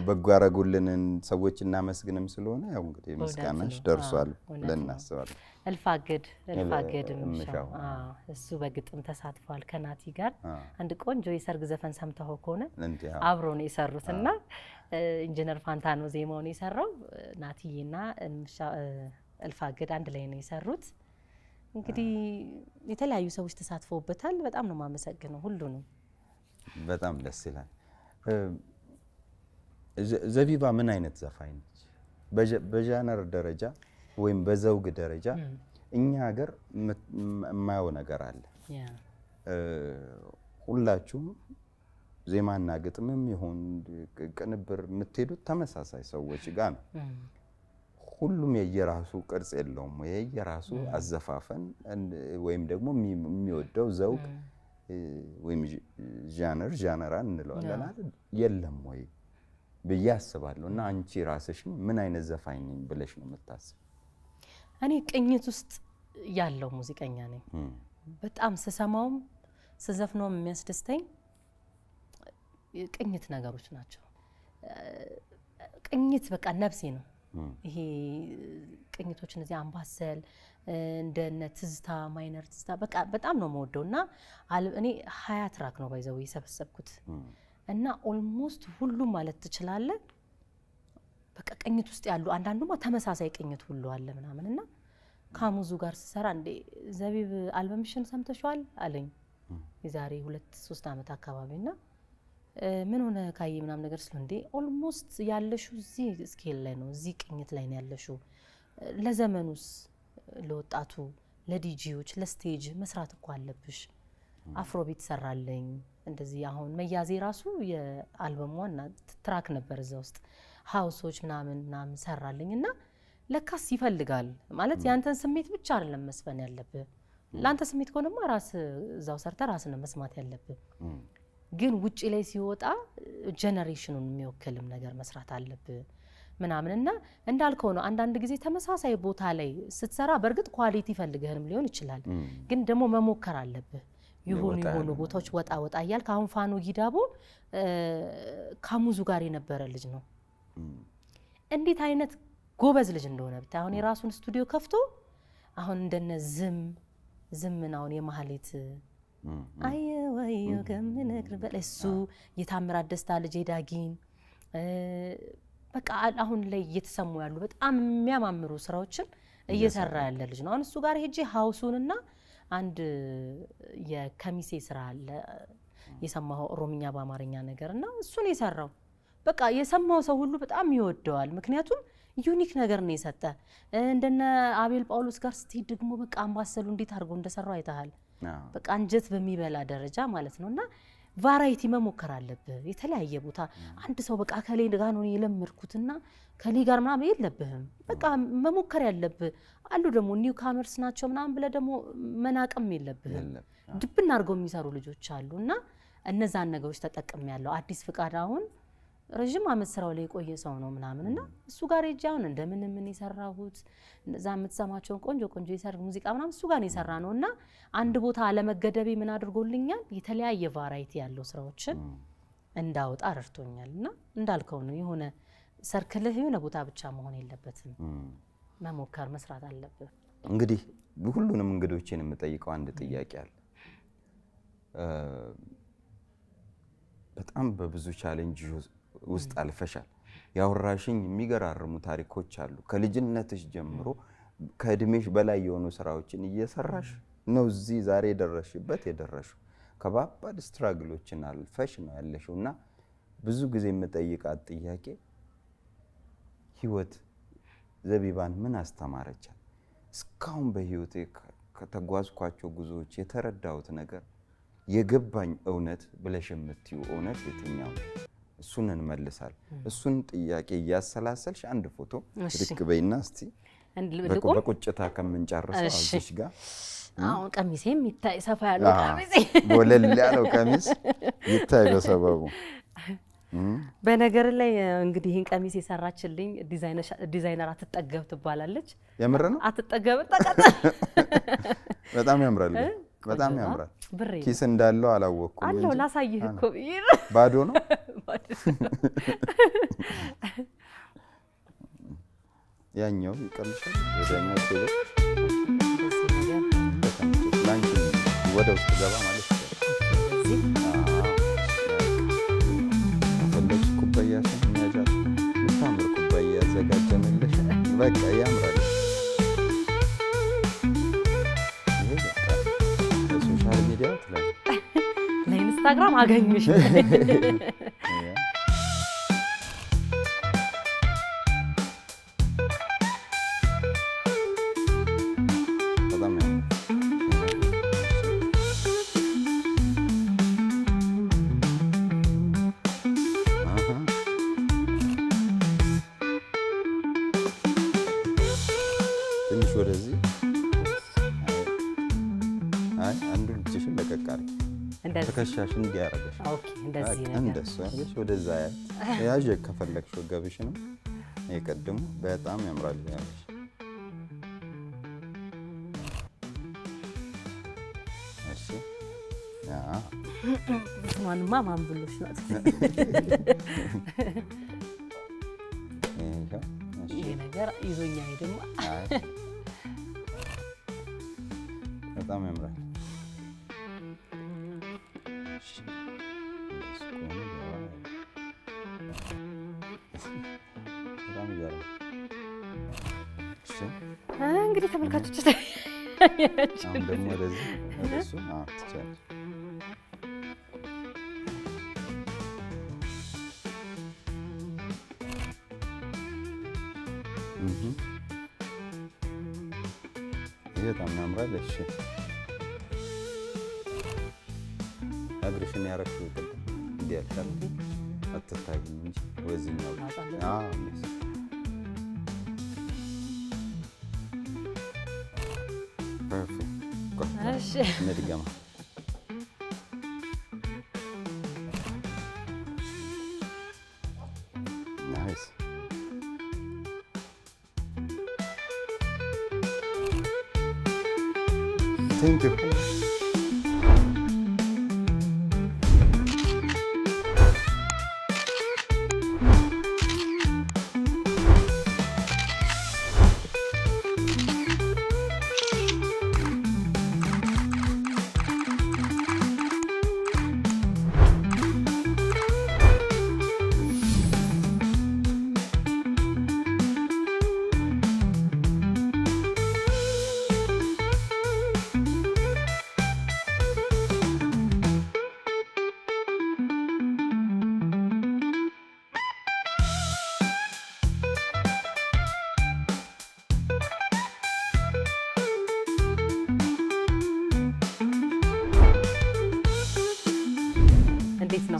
በጎ ያረጉልንን ሰዎች እናመስግንም ስለሆነ ያው እንግዲህ ምስጋናሽ ደርሷል ብለን እናስባለን። እልፋገድ ምሻው እሱ በግጥም ተሳትፏል ከናቲ ጋር አንድ ቆንጆ የሰርግ ዘፈን ሰምተው ከሆነ አብሮ ነው የሰሩትና ኢንጂነር ፋንታ ነው ዜማውን የሰራው። ናቲና እልፋገድ አንድ ላይ ነው የሰሩት። እንግዲህ የተለያዩ ሰዎች ተሳትፈውበታል። በጣም ነው ማመሰግነው ሁሉንም። በጣም ደስ ይላል። ዘቢባ ምን አይነት ዘፋኝ ነች? በጃነር ደረጃ ወይም በዘውግ ደረጃ እኛ ሀገር የማየው ነገር አለ። ሁላችሁም ዜማና ግጥምም ይሁን ቅንብር የምትሄዱት ተመሳሳይ ሰዎች ጋር ነው። ሁሉም የየራሱ ቅርጽ የለውም ወይ የየራሱ አዘፋፈን ወይም ደግሞ የሚወደው ዘውግ ወይም ጃነራ እንለዋለን አይደል? የለም ወይ ብዬ አስባለሁ። እና አንቺ ራስሽን ምን አይነት ዘፋኝ ነኝ ብለሽ ነው የምታስብ? እኔ ቅኝት ውስጥ ያለው ሙዚቀኛ ነኝ። በጣም ስሰማውም ስዘፍነውም የሚያስደስተኝ ቅኝት ነገሮች ናቸው። ቅኝት በቃ ነፍሴ ነው። ይሄ ቅኝቶች እነዚህ አምባሰል እንደነ ትዝታ ማይነር ትዝታ በቃ በጣም ነው የምወደውና እኔ 20 ትራክ ነው ባይዘው የሰበሰብኩት እና ኦልሞስት ሁሉም ማለት ትችላለህ በቃ ቅኝት ውስጥ ያሉ አንዳንዱማ ተመሳሳይ ቅኝት ሁሉ አለ ምናምንና ካሙዙ ጋር ስሰራ እንዴ ዘቢብ አልበምሽን ሰምተሽዋል አለኝ የዛሬ 2-3 አመት አካባቢና ምን ሆነ ካይ ምናምን ነገር ስለ እንዴ ኦልሞስት ያለሹ እዚህ ስኬል ላይ ነው እዚህ ቅኝት ላይ ነው ያለሹ ለዘመኑስ ለወጣቱ ለዲጂዎች ለስቴጅ መስራት እኮ አለብሽ አፍሮቢት ሰራለኝ እንደዚህ አሁን መያዜ ራሱ የአልበሟና ትራክ ነበር እዛ ውስጥ ሃውሶች ምናምን ሰራለኝና ለካስ ይፈልጋል ማለት ያንተን ስሜት ብቻ አይደለም መስፈን ያለብህ ላንተ ስሜት ከሆነማ ራስ እዛው ሰርተ ራስን መስማት ያለብህ ግን ውጪ ላይ ሲወጣ ጄነሬሽኑን የሚወክልም ነገር መስራት አለብህ ምናምንና እንዳልከው ነው አንዳንድ ጊዜ ተመሳሳይ ቦታ ላይ ስትሰራ በርግጥ ኳሊቲ ፈልገህንም ሊሆን ይችላል ግን ደግሞ መሞከር አለብህ ይሁኑ ቦታዎች ወጣ እያልክ አሁን ፋኑ ጊዳቦ ካሙዙ ጋር የነበረ ልጅ ነው እንዴት አይነት ጎበዝ ልጅ እንደሆነ ብታይ አሁን የራሱን ስቱዲዮ ከፍቶ አሁን እንደነ ዝምናውን የማህሌት አየወዮ ከምነግር በለሱ የታምራት ደስታ ልጅ ዳጊን በቃ አሁን ላይ እየተሰሙ ያሉ በጣም የሚያማምሩ ስራዎችን እየሰራ ያለ ልጅ ነው አሁን እሱ ጋር ሄጄ ሃውሱንና አንድ የከሚሴ ስራ አለ የሰማው ኦሮምኛ በአማርኛ ነገርና እሱን የሰራው በቃ የሰማው ሰው ሁሉ በጣም ይወደዋል ምክንያቱም ዩኒክ ነገር ነው የሰጠ እንደነ አቤል ጳውሎስ ጋር ስትሄድ ደግሞ በቃ አምባሰሉ እንዴት አድርጎ እንደሰራው አይተሃል በቃ አንጀት በሚበላ ደረጃ ማለት ነውና ቫራይቲ መሞከር አለብህ የተለያየ ቦታ አንድ ሰው በቃ ከሌ ጋር ነው የለምርኩትና ከሌ ጋር ምናምን የለብህም በቃ መሞከር ያለብህ አሉ ደግሞ ኒው ካመርስ ናቸው ምናምን ብለ ደግሞ መናቀም የለብህም ድብና አድርገው የሚሰሩ ልጆች አሉና እነዛን ነገሮች ተጠቅም ያለው አዲስ ፍቃድ አሁን ረጅም አመት ስራው ላይ የቆየ ሰው ነው ምናምንና እሱ ጋር ሄጃውን እንደምን ምን ይሰራሁት እዛ የምትሰማቸው ቆንጆ ይሰራ ሙዚቃ ምናምን እሱ ጋር ነው ይሰራ ነውና አንድ ቦታ አለመገደቤ ምን አድርጎልኛል የተለያየ ቫራይቲ ያለው ስራዎችን እንዳወጣ ረድቶኛልና እንዳልከው ነው የሆነ ሰርክልህ የሆነ ቦታ ብቻ መሆን የለበትም መሞከር መስራት አለበት እንግዲህ ሁሉንም እንግዶችን የምጠይቀው አንድ ጥያቄ አለ በጣም በብዙ ቻሌንጅ ውስጥ አልፈሻል ያወራሽኝ የሚገራርሙ ታሪኮች አሉ ከልጅነትሽ ጀምሮ ከእድሜሽ በላይ የሆኑ ስራዎችን እየሰራሽ ነው እዚህ ዛሬ የደረሽው ከባባድ ስትራግሎችን አልፈሽ ነው ያለሽውና ብዙ ጊዜ የምጠይቃት ጥያቄ ህይወት ዘቢባን ምን አስተማረቻት እስካሁን በህይወቴ ከተጓዝኳቸው ጉዞዎች የተረዳሁት ነገር የገባኝ እውነት ብለሽ የምትዩ እውነት የትኛው እሱን እንመልሳለን እሱን ጥያቄ ያሰላሰልሽ አንድ ፎቶ ልክ በይና እስቲ በቁጭታ ከመንጨርሰው አውጥሽ ጋር አሁን ቀሚሴም ይታይ ሰፋ ያለው ቀሚሴ ወለል ያለው ቀሚስ ይታይ በሰበቡ በነገር ላይ እንግዲህ ይሄን ቀሚስ የሰራችልኝ ዲዛይነር አትጠገብ ትባላለች የምር ነው አትጠገብ ተቀጣ በጣም ያምራል ኪስ እንዳለው አላወቅኩም አለው ላሳይህ እኮ ባዶ ነው ያኛው ይቀልሻል ወደኛው ሲል ላንቺ ወደ ውስጥ ገባ ማለት ነው ፈለግሽ ኩባያሽን የሚያጃት የምታምር ኩባያ ያዘጋጀንልሽ በቃ ያምራል ሶሻል ሚዲያ ላይ ለኢንስታግራም አገኙሽ ወደዚህ አንዱ ልጅሽን ለቀቃሪ ተከሻሽ እንዲያረጋሽ ኦኬ እንደዚህ ነው እንደሱ አይሽ ወደዛ ያዥ ከፈለግሽ ወገብሽንም ይቀድሙ በጣም ያምራል ያለሽ እሺ ማንማ ማን ብሎሽ ነው ይሄ ነገር ይዞኛ ሄደማ በጣም ያምራል እንግዲህ ተመልካቾች አሁን ደግሞ ወደዚህ ወደሱ ትቻለሽ በጣም ያምራል እሺ አድርሽን ያረክው እንዲያልካል አትታይም እንጂ ወዝኛው ፐርፌክት እሺ ነድገማ ናይስ Thank you.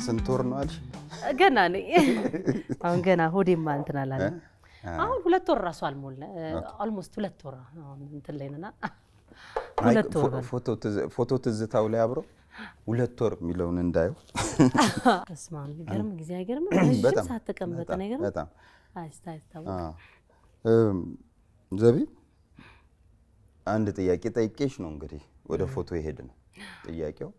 ስንት ወር ነው አልሽ? ገና ነኝ አሁን ገና ሆዴማ እንትን አላለ አሁን 2 ወር ራሱ አልሞላ ኦልሞስት 2 ወር አሁን እንትን ላይ ነና 2 ወር ፎቶ ትዝታው ላይ አብሮ 2 ወር የሚለውን እንዳየው ተስማም ይገርም ጊዜ አይገርም ረጅም ሰዓት ተቀመጠ ነገር በጣም አይስታይስታው ዘቢብ አንድ ጥያቄ ጠይቄሽ ነው እንግዲህ ወደ ፎቶ ይሄድ ነው ጥያቄው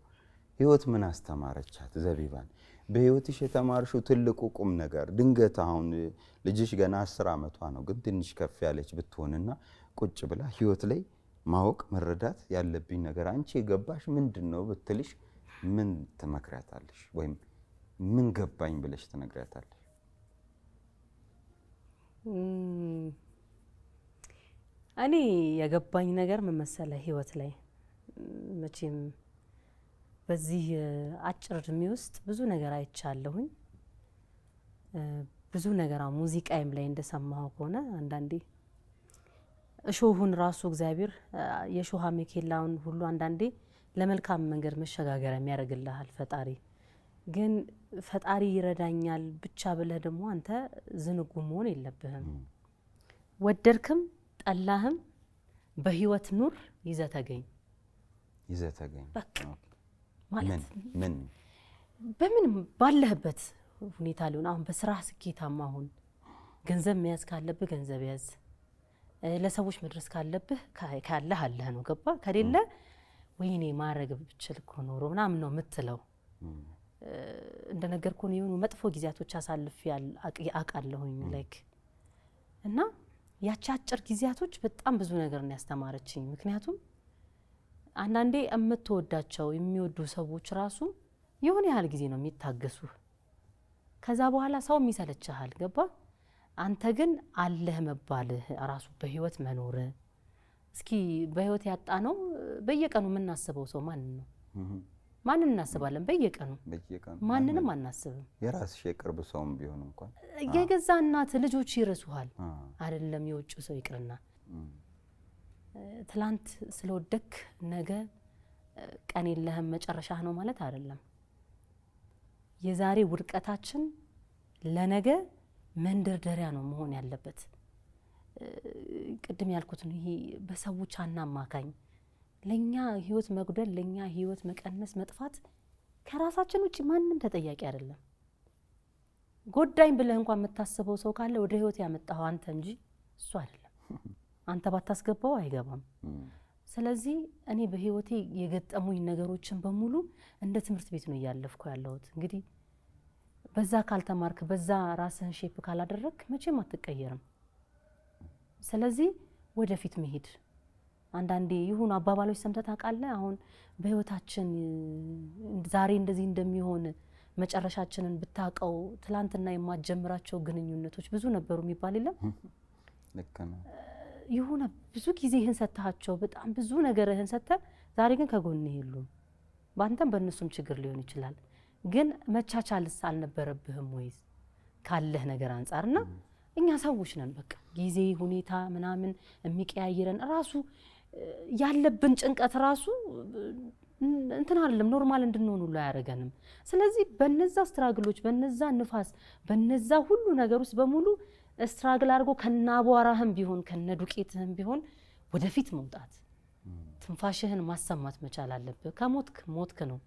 ህይወት ምን አስተማረቻት ዘቢባን በህይወትሽ የተማርሽው ትልቁ ቁም ነገር ድንገት አሁን ልጅሽ ገና 10 ዓመቷ ነው ግን ትንሽ ከፍ ያለች ብትሆንና ቁጭ ብላ ህይወት ላይ ማወቅ መረዳት ያለብኝ ነገር አንቺ የገባሽ ምንድነው ብትልሽ ምን ትመክራታለሽ ወይም ምን ገባኝ ብለሽ ትነግራታለሽ? እኔ የገባኝ ነገር ምን መሰለህ ህይወት ላይ መቼም በዚህ አጭር እድሜ ውስጥ ብዙ ነገር አይቻለሁኝ። ብዙ ነገር ሙዚቃዬም ላይ እንደሰማው ከሆነ አንዳንዴ እሾሁን ራሱ እግዚአብሔር የሾሃ መኬላውን ሁሉ አንዳንዴ ለመልካም መንገድ መሸጋገር የሚያደርግልሃል ፈጣሪ። ግን ፈጣሪ ይረዳኛል ብቻ ብለህ ደግሞ አንተ ዝንጉ መሆን የለብህም። ወደድክም ጠላህም በህይወት ኑር ይዘተገኝ በቃ ማለት ምን በምን ባለህበት ሁኔታ ሊሆን አሁን በስራ ስኬታማ ሁን። ገንዘብ መያዝ ካለብህ ገንዘብ ያዝ። ለሰዎች መድረስ ካለብህ ካለህ አለህ ነው ገባ ከሌለ ወይኔ ማረግ ብችል እኮ ኖሮ ምናምን ነው የምትለው። እንደነገርኩ ነው የሆኑ መጥፎ ጊዜያቶች አሳልፍ አውቃለሁኝ ላይክ እና ያቺ አጭር ጊዜያቶች በጣም ብዙ ነገር ነው ያስተማረችኝ። ምክንያቱም አንዳንዴ የምትወዳቸው የሚወዱ ሰዎች ራሱ የሆነ ያህል ጊዜ ነው የሚታገሱ። ከዛ በኋላ ሰው የሚሰለችሃል ገባ። አንተ ግን አለህ መባልህ ራሱ በህይወት መኖር። እስኪ በህይወት ያጣ ነው በየቀኑ የምናስበው ሰው ማንን ነው? ማንን እናስባለን? በየቀኑ ማንንም አናስብም። የራስሽ የቅርብ ሰውም ቢሆን እንኳን የገዛ እናት ልጆች ይረሱሃል አይደለም የውጭ ሰው ይቅርና ትላንት ስለወደክ ነገ ቀን የለህም መጨረሻ ነው ማለት አይደለም። የዛሬ ውድቀታችን ለነገ መንደርደሪያ ነው መሆን ያለበት። ቅድም ያልኩት ነው ይሄ በሰዎች አናማካኝ ለኛ ህይወት መጉደል ለኛ ህይወት መቀነስ መጥፋት ከራሳችን ውጪ ማንንም ተጠያቂ አይደለም። ጎዳኝ ብለህ እንኳን የምታስበው ሰው ካለ ወደ ህይወት ያመጣው አንተ እንጂ እሱ አይደለም። አንተ ባታስገባው አይገባም። ስለዚህ እኔ በህይወቴ የገጠሙኝ ነገሮችን በሙሉ እንደ ትምህርት ቤት ነው ያለፍኩ ያለሁት። እንግዲህ በዛ ካልተማርክ በዛ ራስህን ሼፕ ካላደረክ መቼም አትቀየርም። ስለዚህ ወደፊት መሄድ አንዳንዴ ይሁን አባባሎች ሰምተህ ታውቃለህ? አሁን በህይወታችን ዛሬ እንደዚህ እንደሚሆን መጨረሻችንን ብታውቀው ትላንትና የማትጀምራቸው ግንኙነቶች ብዙ ነበሩ የሚባል የለም? ልክ ነው። ይሁን ብዙ ጊዜህን ሰጥተሃቸው በጣም ብዙ ነገርህን ሰጥተህ ዛሬ ግን ከጎንህ የሉም። ባንተም በእነሱም ችግር ሊሆን ይችላል። ግን መቻቻልስ አልነበረብህም ወይስ ካለህ ነገር አንጻርና እኛ ሰዎች ነን። በቃ ጊዜ ሁኔታ ምናምን የሚቀያየረን ራሱ ያለብን ጭንቀት ራሱ እንትን አይደለም ኖርማል እንድንሆን ሁሉ አያደርገንም። ስለዚህ በነዛ ስትራግሎች በነዛ ንፋስ በነዛ ሁሉ ነገር ውስጥ በሙሉ ስትራግል አድርጎ ከናቧራህም ቢሆን ከነዱቄትህም ቢሆን ወደፊት መውጣት ትንፋሽህን ማሰማት መቻል አለብህ። ከሞትክ ሞትክ ነው።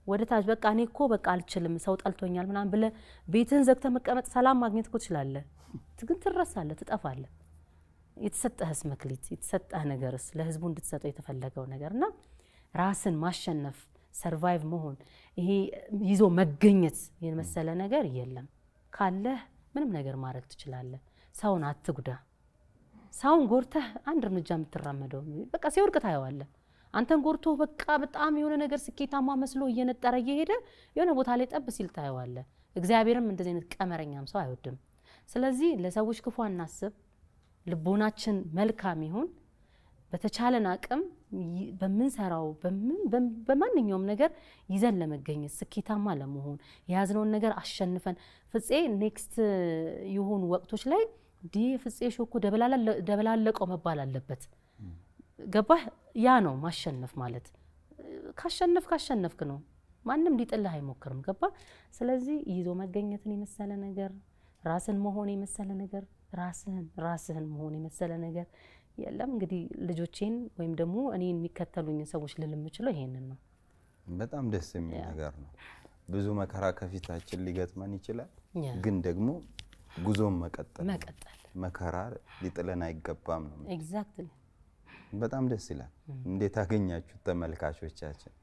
ወደ ታች በቃ እኔ እኮ በቃ አልችልም ሰው ጠልቶኛል ምናምን ብለህ ቤትህን ዘግተህ መቀመጥ ሰላም ማግኘት እኮ ትችላለህ። ግን ትረሳለህ፣ ትጠፋለህ። የተሰጠህስ መክሊት የተሰጠህ ነገርስ ለህዝቡ እንድትሰጠው የተፈለገው ነገርና ራስን ማሸነፍ ሰርቫይቭ መሆን ይሄ ይዞ መገኘት የመሰለ ነገር የለም። ካለህ ምንም ነገር ማድረግ ትችላለህ። ሰውን አትጉዳ። ሰውን ጎርተህ አንድ እርምጃ የምትራመደው በቃ ሲወርቅ ታየዋለህ። አንተን ጎርቶ በቃ በጣም የሆነ ነገር ስኬታማ መስሎ እየነጠረ እየሄደ የሆነ ቦታ ላይ ጠብ ሲል ታየዋለህ። እግዚአብሔርም እንደዚህ አይነት ቀመረኛም ሰው አይወድም። ስለዚህ ለሰዎች ክፉ አናስብ፣ ልቦናችን መልካም ይሁን። በተቻለን አቅም በምንሰራው በማንኛውም ነገር ይዘን ለመገኘት ስኬታማ ለመሆን የያዝነውን ነገር አሸንፈን ፍፄ ኔክስት የሆኑ ወቅቶች ላይ ፍፄ ሾኮ ደበላለቀው መባል አለበት። ገባህ? ያ ነው ማሸነፍ ማለት። ካሸነፍክ ነው። ማንም ሊጥልህ አይሞክርም። ገባ? ስለዚህ ይዞ መገኘትን የመሰለ ነገር ራስን መሆን የመሰለ ነገር ራስህን መሆን የመሰለ ነገር የለም። እንግዲህ ልጆቼን ወይም ደግሞ እኔ የሚከተሉኝ ሰዎች ልል የምችለው ይሄንን ነው። በጣም ደስ የሚል ነገር ነው። ብዙ መከራ ከፊታችን ሊገጥመን ይችላል፣ ግን ደግሞ ጉዞን መቀጠል መከራ ሊጥለን አይገባም ነው። ኤግዛክትሊ በጣም ደስ ይላል። እንዴት አገኛችሁት ተመልካቾቻችን?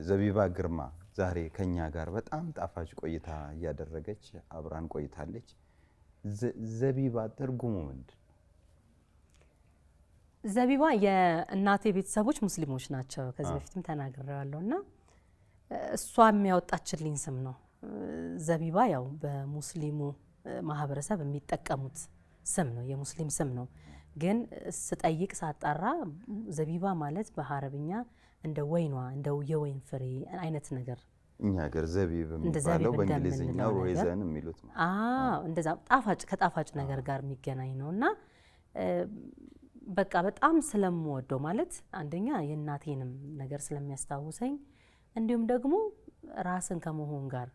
ዘቢባ ግርማ ዛሬ ከኛ ጋር በጣም ጣፋጭ ቆይታ እያደረገች አብራን ቆይታለች። ዘቢባ ትርጉሙ ምንድን? ዘቢባ የእናቴ ቤተሰቦች ሙስሊሞች ናቸው። ከዚህ በፊትም ተናግሬያለሁና እሷ የሚያወጣችልኝ ስም ነው። ዘቢባ ያው በሙስሊሙ ማህበረሰብ የሚጠቀሙት ስም ነው፣ የሙስሊም ስም ነው። ግን ስጠይቅ ሳጣራ ዘቢባ ማለት በአረብኛ እንደ ወይኗ እንደ የወይን ፍሬ አይነት ነገር እኛ ሀገር ዘቢብ የሚባለው በእንግሊዝኛው ሮይዘን የሚሉት ነው። እንደዛ ጣፋጭ ከጣፋጭ ነገር ጋር የሚገናኝ ነውና በቃ በጣም ስለምወደው ማለት አንደኛ የእናቴንም ነገር ስለሚያስታውሰኝ እንዲሁም ደግሞ ራስን ከመሆን ጋር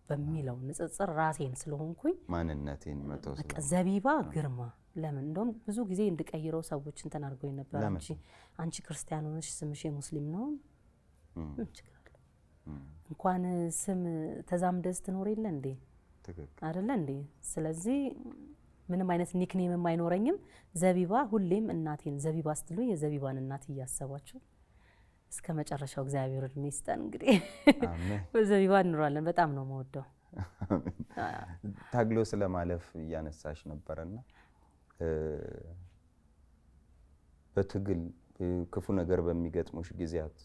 በሚለው ንጽጽር ራሴን ስለሆንኩኝ ማንነቴን መተው በቃ ዘቢባ ግርማ ለምን እንደውም ብዙ ጊዜ እንድቀይረው ሰዎች እንትን አድርገውኝ ነበር። አንቺ ክርስቲያን ሆነሽ ስምሽ የሙስሊም ነው እንኳን ስም ተዛምደስ ትኖር የለ እንዴ አይደለ እንዴ? ስለዚህ ምንም አይነት ኒክኔም አይኖረኝም። ዘቢባ ሁሌም እናቴን ዘቢባ ስትሉኝ የዘቢባን እናት እያሰባችሁ እስከ መጨረሻው እግዚአብሔር እድሜ ይስጠን። እንግዲህ በዘቢባ እንኖራለን። በጣም ነው የምወደው። ታግሎ ስለማለፍ እያነሳሽ ነበርና በትግል ክፉ ነገር በሚገጥሙሽ ጊዜያት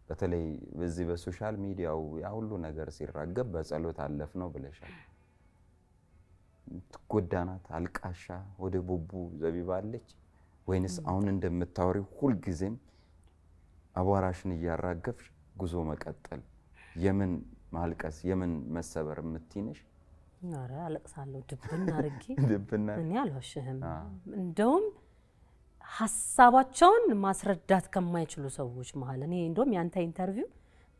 በተለይ በዚህ በሶሻል ሚዲያው ያ ሁሉ ነገር ሲራገብ በጸሎት አለፍ ነው ብለሻል። ጎዳናት አልቃሻ ወደ ቡቡ ዘቢባ አለች ወይንስ አሁን እንደምታወሪው ሁሉ ጊዜም አቧራሽን እያራገፍሽ ጉዞ መቀጠል የምን ማልቀስ የምን መሰበር የምትይነሽ? አረ አለቅሳለሁ ድብና አርጌ ድብና እኔ አልዋሽህም። እንደውም ሐሳባቸውን ማስረዳት ከማይችሉ ሰዎች መሃል እኔ እንደውም ያንተ ኢንተርቪው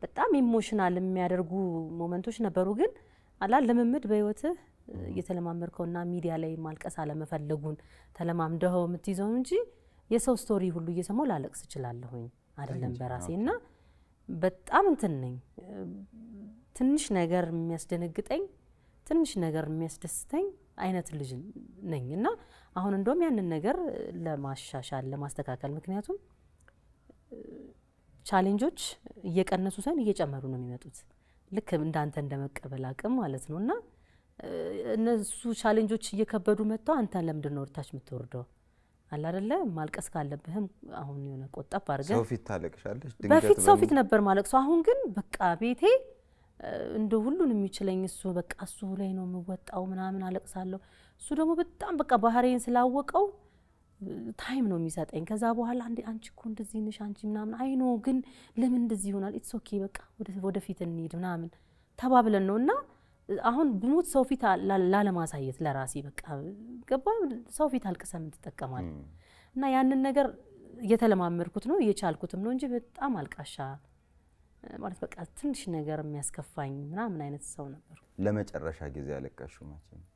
በጣም ኢሞሽናል የሚያደርጉ ሞመንቶች ነበሩ። ግን አላ ልምምድ በህይወትህ እየተለማመርከውና ሚዲያ ላይ ማልቀስ አለመፈለጉን ተለማምደው የምትይዘው እንጂ የሰው ስቶሪ ሁሉ እየሰማው ላለቅስ እችላለሁኝ አይደለም በራሴና በጣም እንትን ነኝ። ትንሽ ነገር የሚያስደነግጠኝ ትንሽ ነገር የሚያስደስተኝ አይነት ልጅ ነኝና አሁን እንደውም ያንን ነገር ለማሻሻል ለማስተካከል ምክንያቱም ቻሌንጆች እየቀነሱ ሳይሆን እየጨመሩ ነው የሚመጡት ልክ እንዳንተ እንደመቀበል አቅም ማለት ነውና እነሱ ቻሌንጆች እየከበዱ መጥተው አንተ ለምንድን ነው ወርታች የምትወርደው? አላ አይደለ ማልቀስ ካለብህም አሁን የሆነ ቆጣብ አድርገህ ሰው ፊት ታለቅሻለሽ። በፊት ሰው ፊት ነበር ማለቅሰው። አሁን ግን በቃ ቤቴ እንደ ሁሉን የሚችለኝ እሱ በቃ እሱ ላይ ነው የምወጣው ምናምን አለቅሳለሁ። እሱ ደግሞ በጣም በቃ ባህሪዬን ስላወቀው ታይም ነው የሚሰጠኝ። ከዛ በኋላ አንቺ እኮ እንደዚህ ነሽ አንቺ ምናምን አይኖ ግን ለምን እንደዚህ ይሆናል? ኢትስ ኦኬ በቃ ወደፊት እንሂድ ምናምን ተባብለን ነውና አሁን ብሞት ሰው ፊት ላለማሳየት ለራሴ በቃ ገባ ሰው ፊት አልቅሰም ተጠቀማል እና ያንን ነገር እየተለማመድኩት ነው እየቻልኩትም ነው እንጂ በጣም አልቃሻ ማለት በቃ ትንሽ ነገር የሚያስከፋኝ ምናምን አይነት ሰው ነበር። ለመጨረሻ ጊዜ ያለቀሽው መቼ ነው?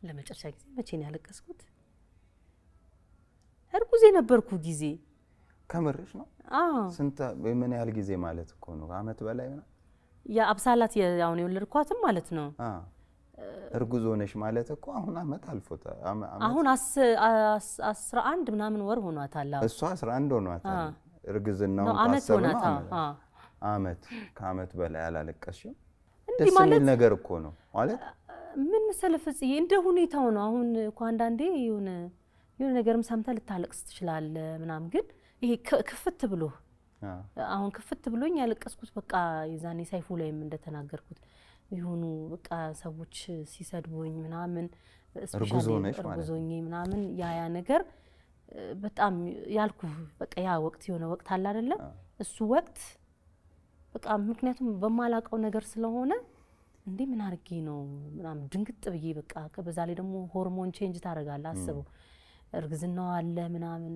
ለመጨረሻ ጊዜ መቼ ነው ያለቀስኩት? እርጉዝ የነበርኩ ጊዜ። ከምርሽ ነው? ስንት ምን ያህል ጊዜ ማለት እኮ ነው? አመት በላይ ነው? የአብሳላት ያውን የወለድኳትም ማለት ነው። እርጉዝ ሆነሽ ማለት እኮ አሁን አመት አልፎታል። አሁን 11 ምናምን ወር ሆኗታል። እሷ 11 ሆኗታል። እርግዝናው አመት ከአመት በላይ አላለቀስሽም? ደስ የሚል ነገር እኮ ነው ማለት ምን መሰለህ ፍጽዬ እንደ ሁኔታው ነው። አሁን እኮ አንዳንዴ የሆነ ነገርም ሰምተህ ልታለቅስ ትችላለህ ምናምን ግን ይሄ ክፍት ብሎ አሁን ክፍት ብሎኝ ያለቀስኩት በቃ የዛኔ ሳይፉ ላይም እንደተናገርኩት ይሁኑ በቃ ሰዎች ሲሰድቡኝ ምናምን እርጉዞኝ ምናምን ያ ነገር በጣም ያልኩ በቃ ያ ወቅት የሆነ ወቅት አለ አይደለ? እሱ ወቅት በቃ ምክንያቱም በማላቀው ነገር ስለሆነ እንዴ ምን አርጌ ነው ምናምን ድንግጥ ብዬ በቃ በዛ ላይ ደግሞ ሆርሞን ቼንጅ ታደርጋለህ አስበው እርግዝናው አለ ምናምን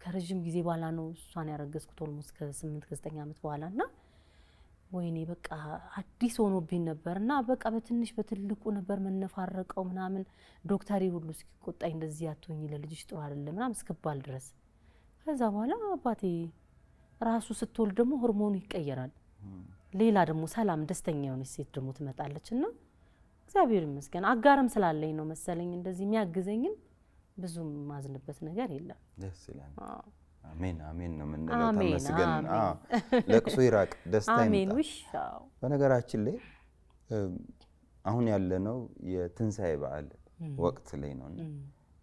ከረጅም ጊዜ በኋላ ነው እሷን ያረገዝኩት ኦልሞስት ከ8 ከ9 አመት በኋላና ወይኔ በቃ አዲስ ሆኖብኝ ነበርና በቃ በትንሽ በትልቁ ነበር መነፋረቀው ምናምን ዶክተሪ ሁሉ እስኪቆጣኝ እንደዚህ አትሆኚ ለልጅሽ ጥሩ አይደለም ምናምን እስከባል ድረስ ከዛ በኋላ አባቴ ራሱ ስትወልድ ደግሞ ሆርሞኑ ይቀየራል ሌላ ደግሞ ሰላም ደስተኛ የሆነች ሴት ደግሞ ትመጣለችና እግዚአብሔር ይመስገን አጋርም ስላለኝ ነው መሰለኝ እንደዚህ የሚያግዘኝን ብዙ ማዝንበት ነገር የለም ደስ ይላል አሜን አሜን ነው የምንለው ተመስገን ለቅሶ ይራቅ ደስታ ይምጣ አሜን ውሻው በነገራችን ላይ አሁን ያለነው የትንሳኤ በዓል ወቅት ላይ ነውና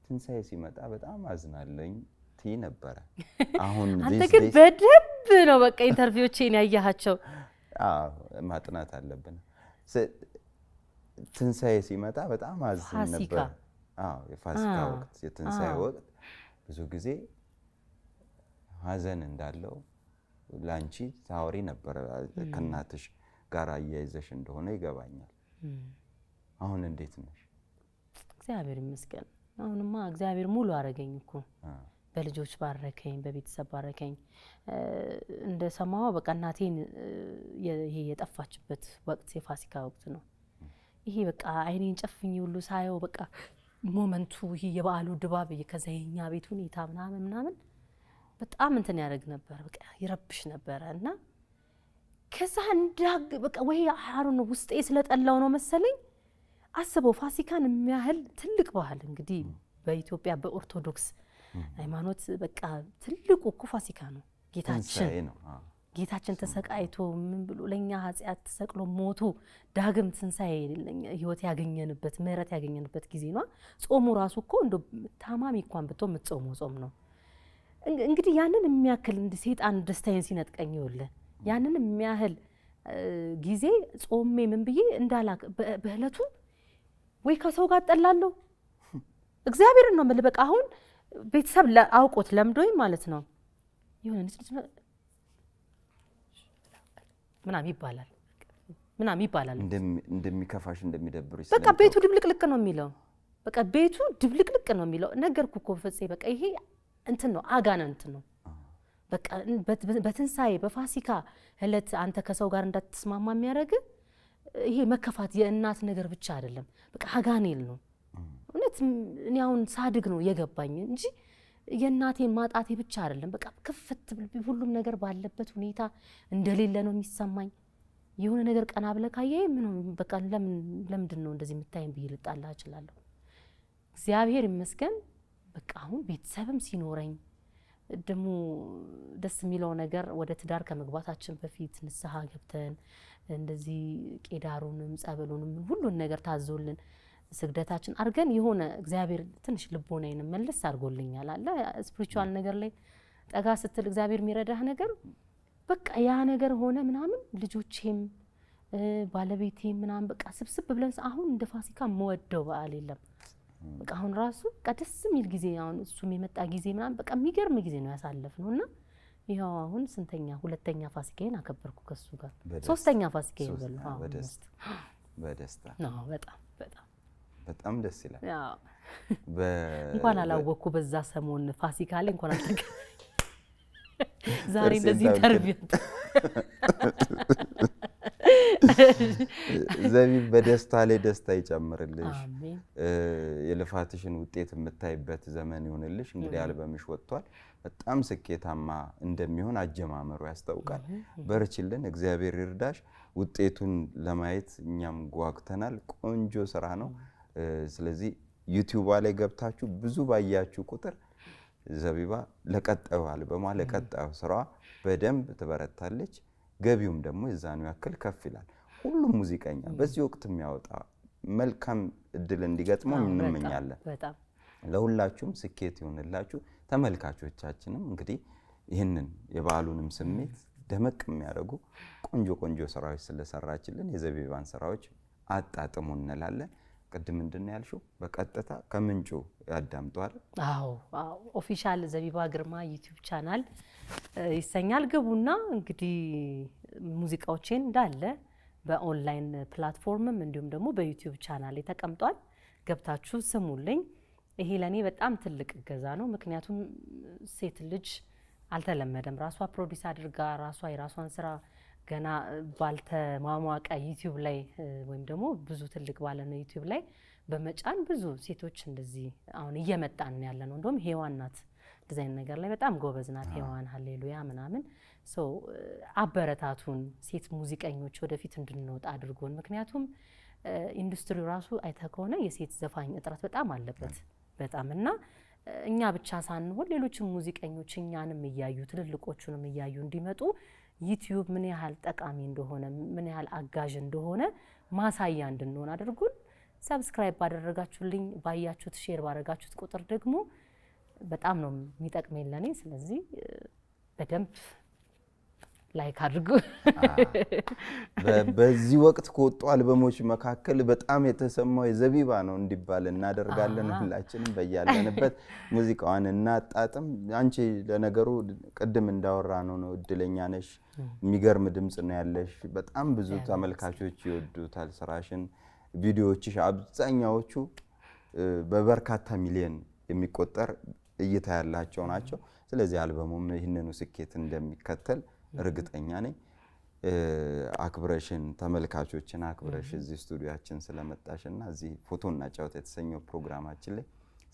ትንሳኤ ሲመጣ በጣም አዝናለኝ ቲ ነበር አሁን አንተ ግን በደብ ነው በቃ ኢንተርቪዎቼን ያያሃቸው ማጥናት አለብን ትንሳኤ ሲመጣ በጣም አዝን ነበር የፋሲካ ወቅት የትንሳኤ ወቅት ብዙ ጊዜ ሀዘን እንዳለው ላንቺ ታወሪ ነበር ከናትሽ ጋር አያይዘሽ እንደሆነ ይገባኛል አሁን እንዴት ነሽ እግዚአብሔር ይመስገን አሁንማ እግዚአብሔር ሙሉ አረገኝ እኮ በልጆች ባረከኝ በቤተሰብ ባረከኝ እንደሰማው በቃ እናቴን ይሄ የጠፋችበት ወቅት የፋሲካ ወቅት ነው ይሄ በቃ አይኔን ጨፍኝ ሁሉ ሳየው በቃ ሞመንቱ ይሄ የበዓሉ ድባብ የከዛኛ ቤት ሁኔታ ምናምን በጣም እንትን ያደርግ ነበር በቃ ይረብሽ ነበርና ከዛ እንዳግ በቃ ወይ አሩን ውስጤ ስለጠላው ነው መሰለኝ አስበው ፋሲካን የሚያህል ትልቅ ባህል እንግዲህ በኢትዮጵያ በኦርቶዶክስ ሃይማኖት በቃ ትልቁ እኮ ፋሲካ ነው ጌታችን ተሰቃይቶ ምን ብሎ ለኛ ኃጢአት ተሰቅሎ ሞቶ ዳግም ትንሳኤ ህይወት ያገኘንበት ምህረት ያገኘንበት ጊዜ ነው ጾሙ ራሱ እኮ እንደ ታማሚ እንኳን ብቶ የምትጾመው ጾም ነው እንግዲህ ያንን የሚያክል እንደ ሰይጣን ደስታዬን ሲነጥቀኝ ይወለ ያንን የሚያህል ጊዜ ጾሜ ምን ብዬ እንዳላክ በእለቱ ወይ ከሰው ጋር ጠላለሁ እግዚአብሔርን ነው ማለት በቃ አሁን ቤተሰብ አውቆት ለምዶኝ ማለት ነው ይሁን ምናም ይባላል እንደሚከፋሽ እንደሚደብርሽ በቃ ቤቱ ድብልቅልቅ ነው የሚለው በቃ ቤቱ ድብልቅልቅ ነው የሚለው ነገርኩ እኮ ፈጽ በቃ ይሄ እንትን ነው አጋንንት ነው በቃ በትንሳኤ በፋሲካ እለት አንተ ከሰው ጋር እንዳትስማማ የሚያደርግ ይሄ መከፋት የእናት ነገር ብቻ አይደለም በቃ አጋኔል ነው እውነት እኔ አሁን ሳድግ ነው የገባኝ እንጂ የእናቴን ማጣቴ ብቻ አይደለም በቃ ክፍት ሁሉም ነገር ባለበት ሁኔታ እንደሌለ ነው የሚሰማኝ የሆነ ነገር ቀና ብለካየ ምን በቃ ለምንድን ነው እንደዚህ የምታየኝ ብዬ ልጣላ እችላለሁ እግዚአብሔር ይመስገን በቃ አሁን ቤተሰብም ሲኖረኝ ደሞ ደስ የሚለው ነገር ወደ ትዳር ከመግባታችን በፊት ንስሐ ገብተን እንደዚህ ቄዳሩንም ጸበሉንም ሁሉን ነገር ታዞልን ስግደታችን አርገን የሆነ እግዚአብሔር ትንሽ ልቦናዬን መልስ አርጎልኛል አለ ስፒሪቹዋል ነገር ላይ ጠጋ ስትል እግዚአብሔር የሚረዳህ ነገር በቃ ያ ነገር ሆነ ምናምን ልጆቼም ባለቤቴም ምናምን በቃ ስብስብ ብለን አሁን እንደ ፋሲካ መወደው በዓል የለም በቃ አሁን ራሱ ቀደስ የሚል ጊዜ አሁን እሱም የመጣ ጊዜ ምናምን በቃ የሚገርም ጊዜ ነው ያሳለፍነውና ይሄው አሁን ስንተኛ ሁለተኛ ፋሲካዬን አከበርኩ ከሱ ጋር ሶስተኛ ፋሲካዬን በለው በደስታ ነው በጣም በጣም ደስ ይላል ያው እንኳን አላወኩ በዛ ሰሞን ፋሲካ ላይ እንኳን አልተገ ዛሬ እንደዚህ ኢንተርቪው ዘቢብ በደስታ ላይ ደስታ ይጨምርልሽ የልፋትሽን ውጤት የምታይበት ዘመን ይሁንልሽ እንግዲህ አልበምሽ ወጥቷል በጣም ስኬታማ እንደሚሆን አጀማመሩ ያስታውቃል በርችልን እግዚአብሔር ይርዳሽ ውጤቱን ለማየት እኛም ጓግተናል ቆንጆ ስራ ነው ስለዚህ ዩቲዩብ ላይ ገብታችሁ ብዙ ባያችሁ ቁጥር ዘቢባ ለቀጣዩ አልበሟ ለቀጣዩ ስራ በደንብ ትበረታለች ገቢውም ደግሞ የዛኑ ያክል ከፍ ይላል ሁሉም ሙዚቀኛ በዚህ ወቅት የሚያወጣ መልካም እድል እንዲገጥመው እንመኛለን በጣም ለሁላችሁም ስኬት ይሁንላችሁ ተመልካቾቻችንም እንግዲህ ይሄንን የበዓሉንም ስሜት ደመቅ የሚያደርጉ ቆንጆ ስራዎች ስለሰራችልን የዘቢባን ስራዎች አጣጥሙ እንላለን ቅድም እንደምን ያልሽው በቀጥታ ከምንጩ ያዳምጧል አዎ ኦፊሻል ዘቢባ ግርማ ዩቲዩብ ቻናል ይሰኛል ግቡና እንግዲህ ሙዚቃዎችን እንዳለ በኦንላይን ፕላትፎርምም እንዲሁም ደግሞ በዩቲዩብ ቻናል ተቀምጧል ገብታችሁ ስሙልኝ ይሄ ለኔ በጣም ትልቅ ገዛ ነው ምክንያቱም ሴት ልጅ አልተለመደም ራሷ ፕሮዲዩስ አድርጋ ራሷ የራሷን ስራ ገና ባልተማማቀ ዩቲዩብ ላይ ወይም ደግሞ ብዙ ትልቅ ባለነ ዩቲዩብ ላይ በመጫን ብዙ ሴቶች እንደዚህ አሁን እየመጣን ያለ ነው እንደውም ሄዋን ናት ዲዛይን ነገር ላይ በጣም ጎበዝ ናት ሄዋን ሃሌሉያ ምናምን ሶ አበረታቱን ሴት ሙዚቀኞች ወደፊት እንድንወጣ አድርጎን ምክንያቱም ኢንዱስትሪው ራሱ አይተከሆነ የሴት ዘፋኝ እጥረት በጣም አለበት በጣምና እኛ ብቻ ሳንሆን ሌሎችም ሙዚቀኞች እኛንም ይያዩ ትልልቆቹንም ይያዩ እንዲመጡ ዩቲዩብ ምን ያህል ጠቃሚ እንደሆነ ምን ያህል አጋዥ እንደሆነ ማሳያ እንድንሆን አድርጉን ሰብስክራይብ ባደረጋችሁልኝ ባያችሁት ሼር ባደረጋችሁት ቁጥር ደግሞ በጣም ነው የሚጠቅመኝ ለኔ ስለዚህ በደንብ ላይክ አድርጉ በዚህ ወቅት ከወጡ አልበሞች መካከል በጣም የተሰማው የዘቢባ ነው እንዲባል እናደርጋለን ሁላችንም በያለንበት ሙዚቃዋን እናጣጥም አንቺ ለነገሩ ቅድም እንዳወራ ነው እድለኛ ነሽ የሚገርም ድምጽ ነው ያለሽ በጣም ብዙ ተመልካቾች ይወዱታል ስራሽን ቪዲዮዎችሽ አብዛኛዎቹ በበርካታ ሚሊዮን የሚቆጠር እይታ ያላቸው ናቸው ስለዚህ አልበሙም ይሄንኑ ስኬት እንደሚከተል እርግጠኛ ነኝ አክብረሽን ተመልካቾችን አክብረሽ እዚህ ስቱዲዮአችን ስለመጣሽና እዚህ ፎቶና ጫወታ የተሰኘው ፕሮግራማችን ላይ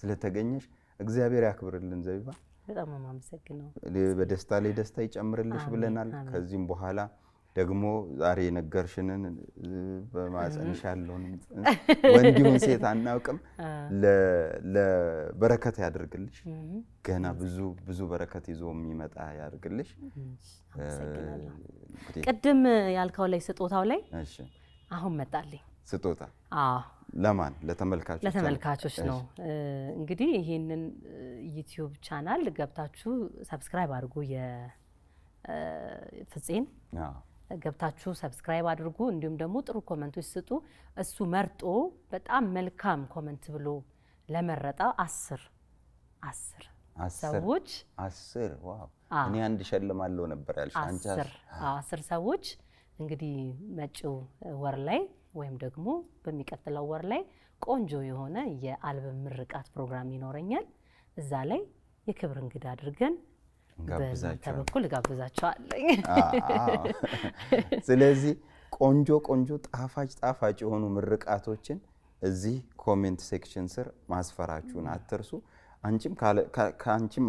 ስለተገኘሽ እግዚአብሔር ያክብርልን ዘቢባ በጣም ማመሰግነው በደስታ ላይ ደስታ ይጨምርልሽ ብለናል ከዚህም በኋላ ደግሞ ዛሬ ነገርሽንን በማጽንሽ ያለውን ወንዲውን ሴት አናውቅም ለበረከት ያድርግልሽ ገና ብዙ በረከት ይዞ የሚመጣ ያድርግልሽ ቀደም ያልከው ላይ ስጦታው ላይ እሺ አሁን መጣልኝ ስጦታ ለማን ለተመልካቾች ነው እንግዲህ ይሄንን ዩቲዩብ ቻናል ገብታችሁ ሰብስክራይብ አድርጉ የፍፄን ገብታችሁ ሰብስክራይብ አድርጉ እንዲሁም ደግሞ ጥሩ ኮሜንቶች ስጡ እሱ መርጦ በጣም መልካም ኮሜንት ብሎ ለመረጣ 10 ሰዎች 10 ዋው እኔ አንድ ሸልማለሁ ነበር ያልሽ አንቺ 10 ሰዎች እንግዲህ መጪው ወር ላይ ወይም ደግሞ በሚቀጥለው ወር ላይ ቆንጆ የሆነ የአልበም ምርቃት ፕሮግራም ይኖረኛል እዛ ላይ የክብር እንግዳ አድርገን በተበኩል ጋብዛቸዋለሁ ስለዚህ ቆንጆ ጣፋጭ የሆኑ ምርቃቶችን እዚህ ኮሜንት ሴክሽን ስር ማስፈራችሁን አትርሱ አንቺም ካንቺም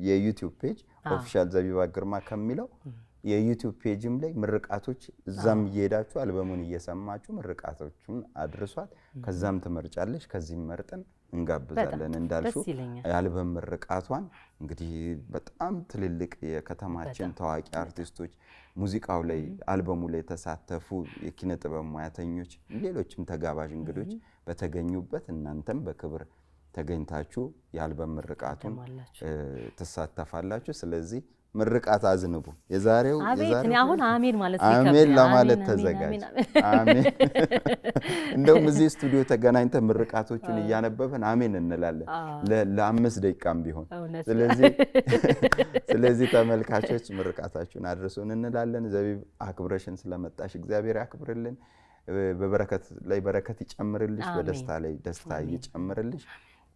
የዩቲዩብ ፔጅ ኦፊሻል ዘቢባ ግርማ ከሚለው የዩቲዩብ ፔጅም ላይ ምርቃቶች እዛም እየሄዳችሁ አልበሙን እየሰማችሁ ምርቃቶቹን አድርሷት ከዛም ትመርጫለሽ ከዚህም መርጠን እንጋብዛለን እንዳልሽው የአልበም ምርቃቷን እንግዲህ በጣም ትልልቅ የከተማችን ታዋቂ አርቲስቶች ሙዚቃው ላይ አልበሙ ላይ ተሳተፉ የኪነ ጥበብ ሙያተኞች ሌሎችም ተጋባዥ እንግዶች በተገኙበት እናንተም በክብር ተገኝታችሁ የአልበም ምርቃቱን ተሳተፋላችሁ ስለዚህ ምርቃት አዝንቡ የዛሬው አሁን አሜን ማለት አሜን ለማለት ተዘጋጅ አሜን እንደውም እዚህ ስቱዲዮ ተገናኝተ ምርቃቶቹን እያነበበን አሜን እንላለን ለ5 ደቂቃም ቢሆን ስለዚህ ተመልካቾች ምርቃታችሁን አድርሱን እንላለን ዘቢብ አክብረሽን ስለመጣሽ እግዚአብሔር ያክብርልን በበረከት ላይ በረከት ይጨምርልሽ በደስታ ላይ ደስታ ይጨምርልሽ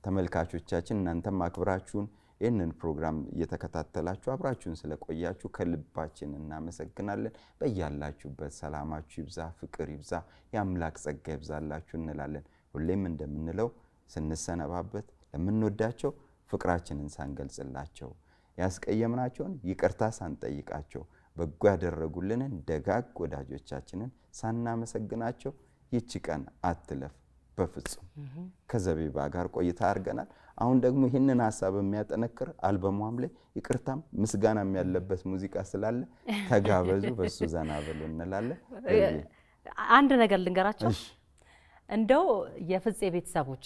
ተመልካቾቻችን እናንተም አክብራችሁን ይህንን ፕሮግራም እየተከታተላችሁ አብራችሁን ስለቆያችሁ ከልባችን እናመሰግናለን በእያላችሁበት ሰላማችሁ ይብዛ ፍቅር ይብዛ የአምላክ ጸጋ ይብዛላችሁ እንላለን ሁሌም እንደምንለው ስንሰነባበት ለምንወዳቸው ፍቅራችንን ሳንገልጽላቸው ያስቀየምናቸውን ይቅርታ ሳንጠይቃቸው በጎ ያደረጉልንን ደጋግ ወዳጆቻችንን ሳናመሰግናቸው ይቺ ቀን አትለፍ በፍጹም ከዘቢባ ጋር ቆይታ አድርገናል አሁን ደግሞ ይሄንን ሐሳብ የሚያጠነክር አልበሟም ላይ ይቅርታም ምስጋናም ያለበት ሙዚቃ ስላለ ተጋበዙ በሱ ዘና ብሉ እንላለን አንድ ነገር ልንገራችሁ እንደው የፍፄ ቤተሰቦች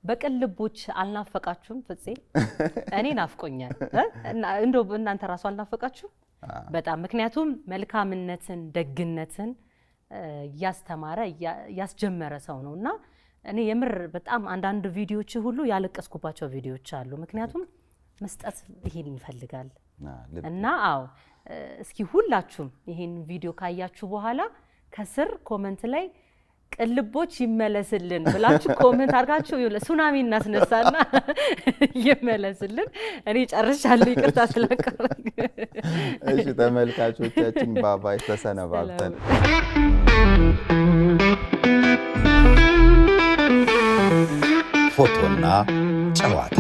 በቅልቦች አልናፈቃችሁም ፍፄ እኔ ናፍቆኛል እንደው እናንተ ራሱ አልናፈቃችሁ በጣም ምክንያቱም መልካምነትን ደግነትን ያስተማረ ያስጀመረ ሰው ነውና እኔ የምር በጣም አንዳንድ ቪዲዮዎች ሁሉ ያለቀስኩባቸው ቪዲዮዎች አሉ ምክንያቱም መስጠት ይሄን ይፈልጋል እና አዎ እስኪ ሁላችሁም ይሄን ቪዲዮ ካያችሁ በኋላ ከስር ኮሜንት ላይ ቅልቦች ይመለስልን ብላችሁ ኮሜንት አድርጋችሁ ሱናሚ እናስነሳና ይመለስልን እኔ ጨርሻለሁ ይቅርታ ስለቀረኝ እሺ ተመልካቾቻችን ባባይ ተሰነባብተን ፎቶና ጨዋታ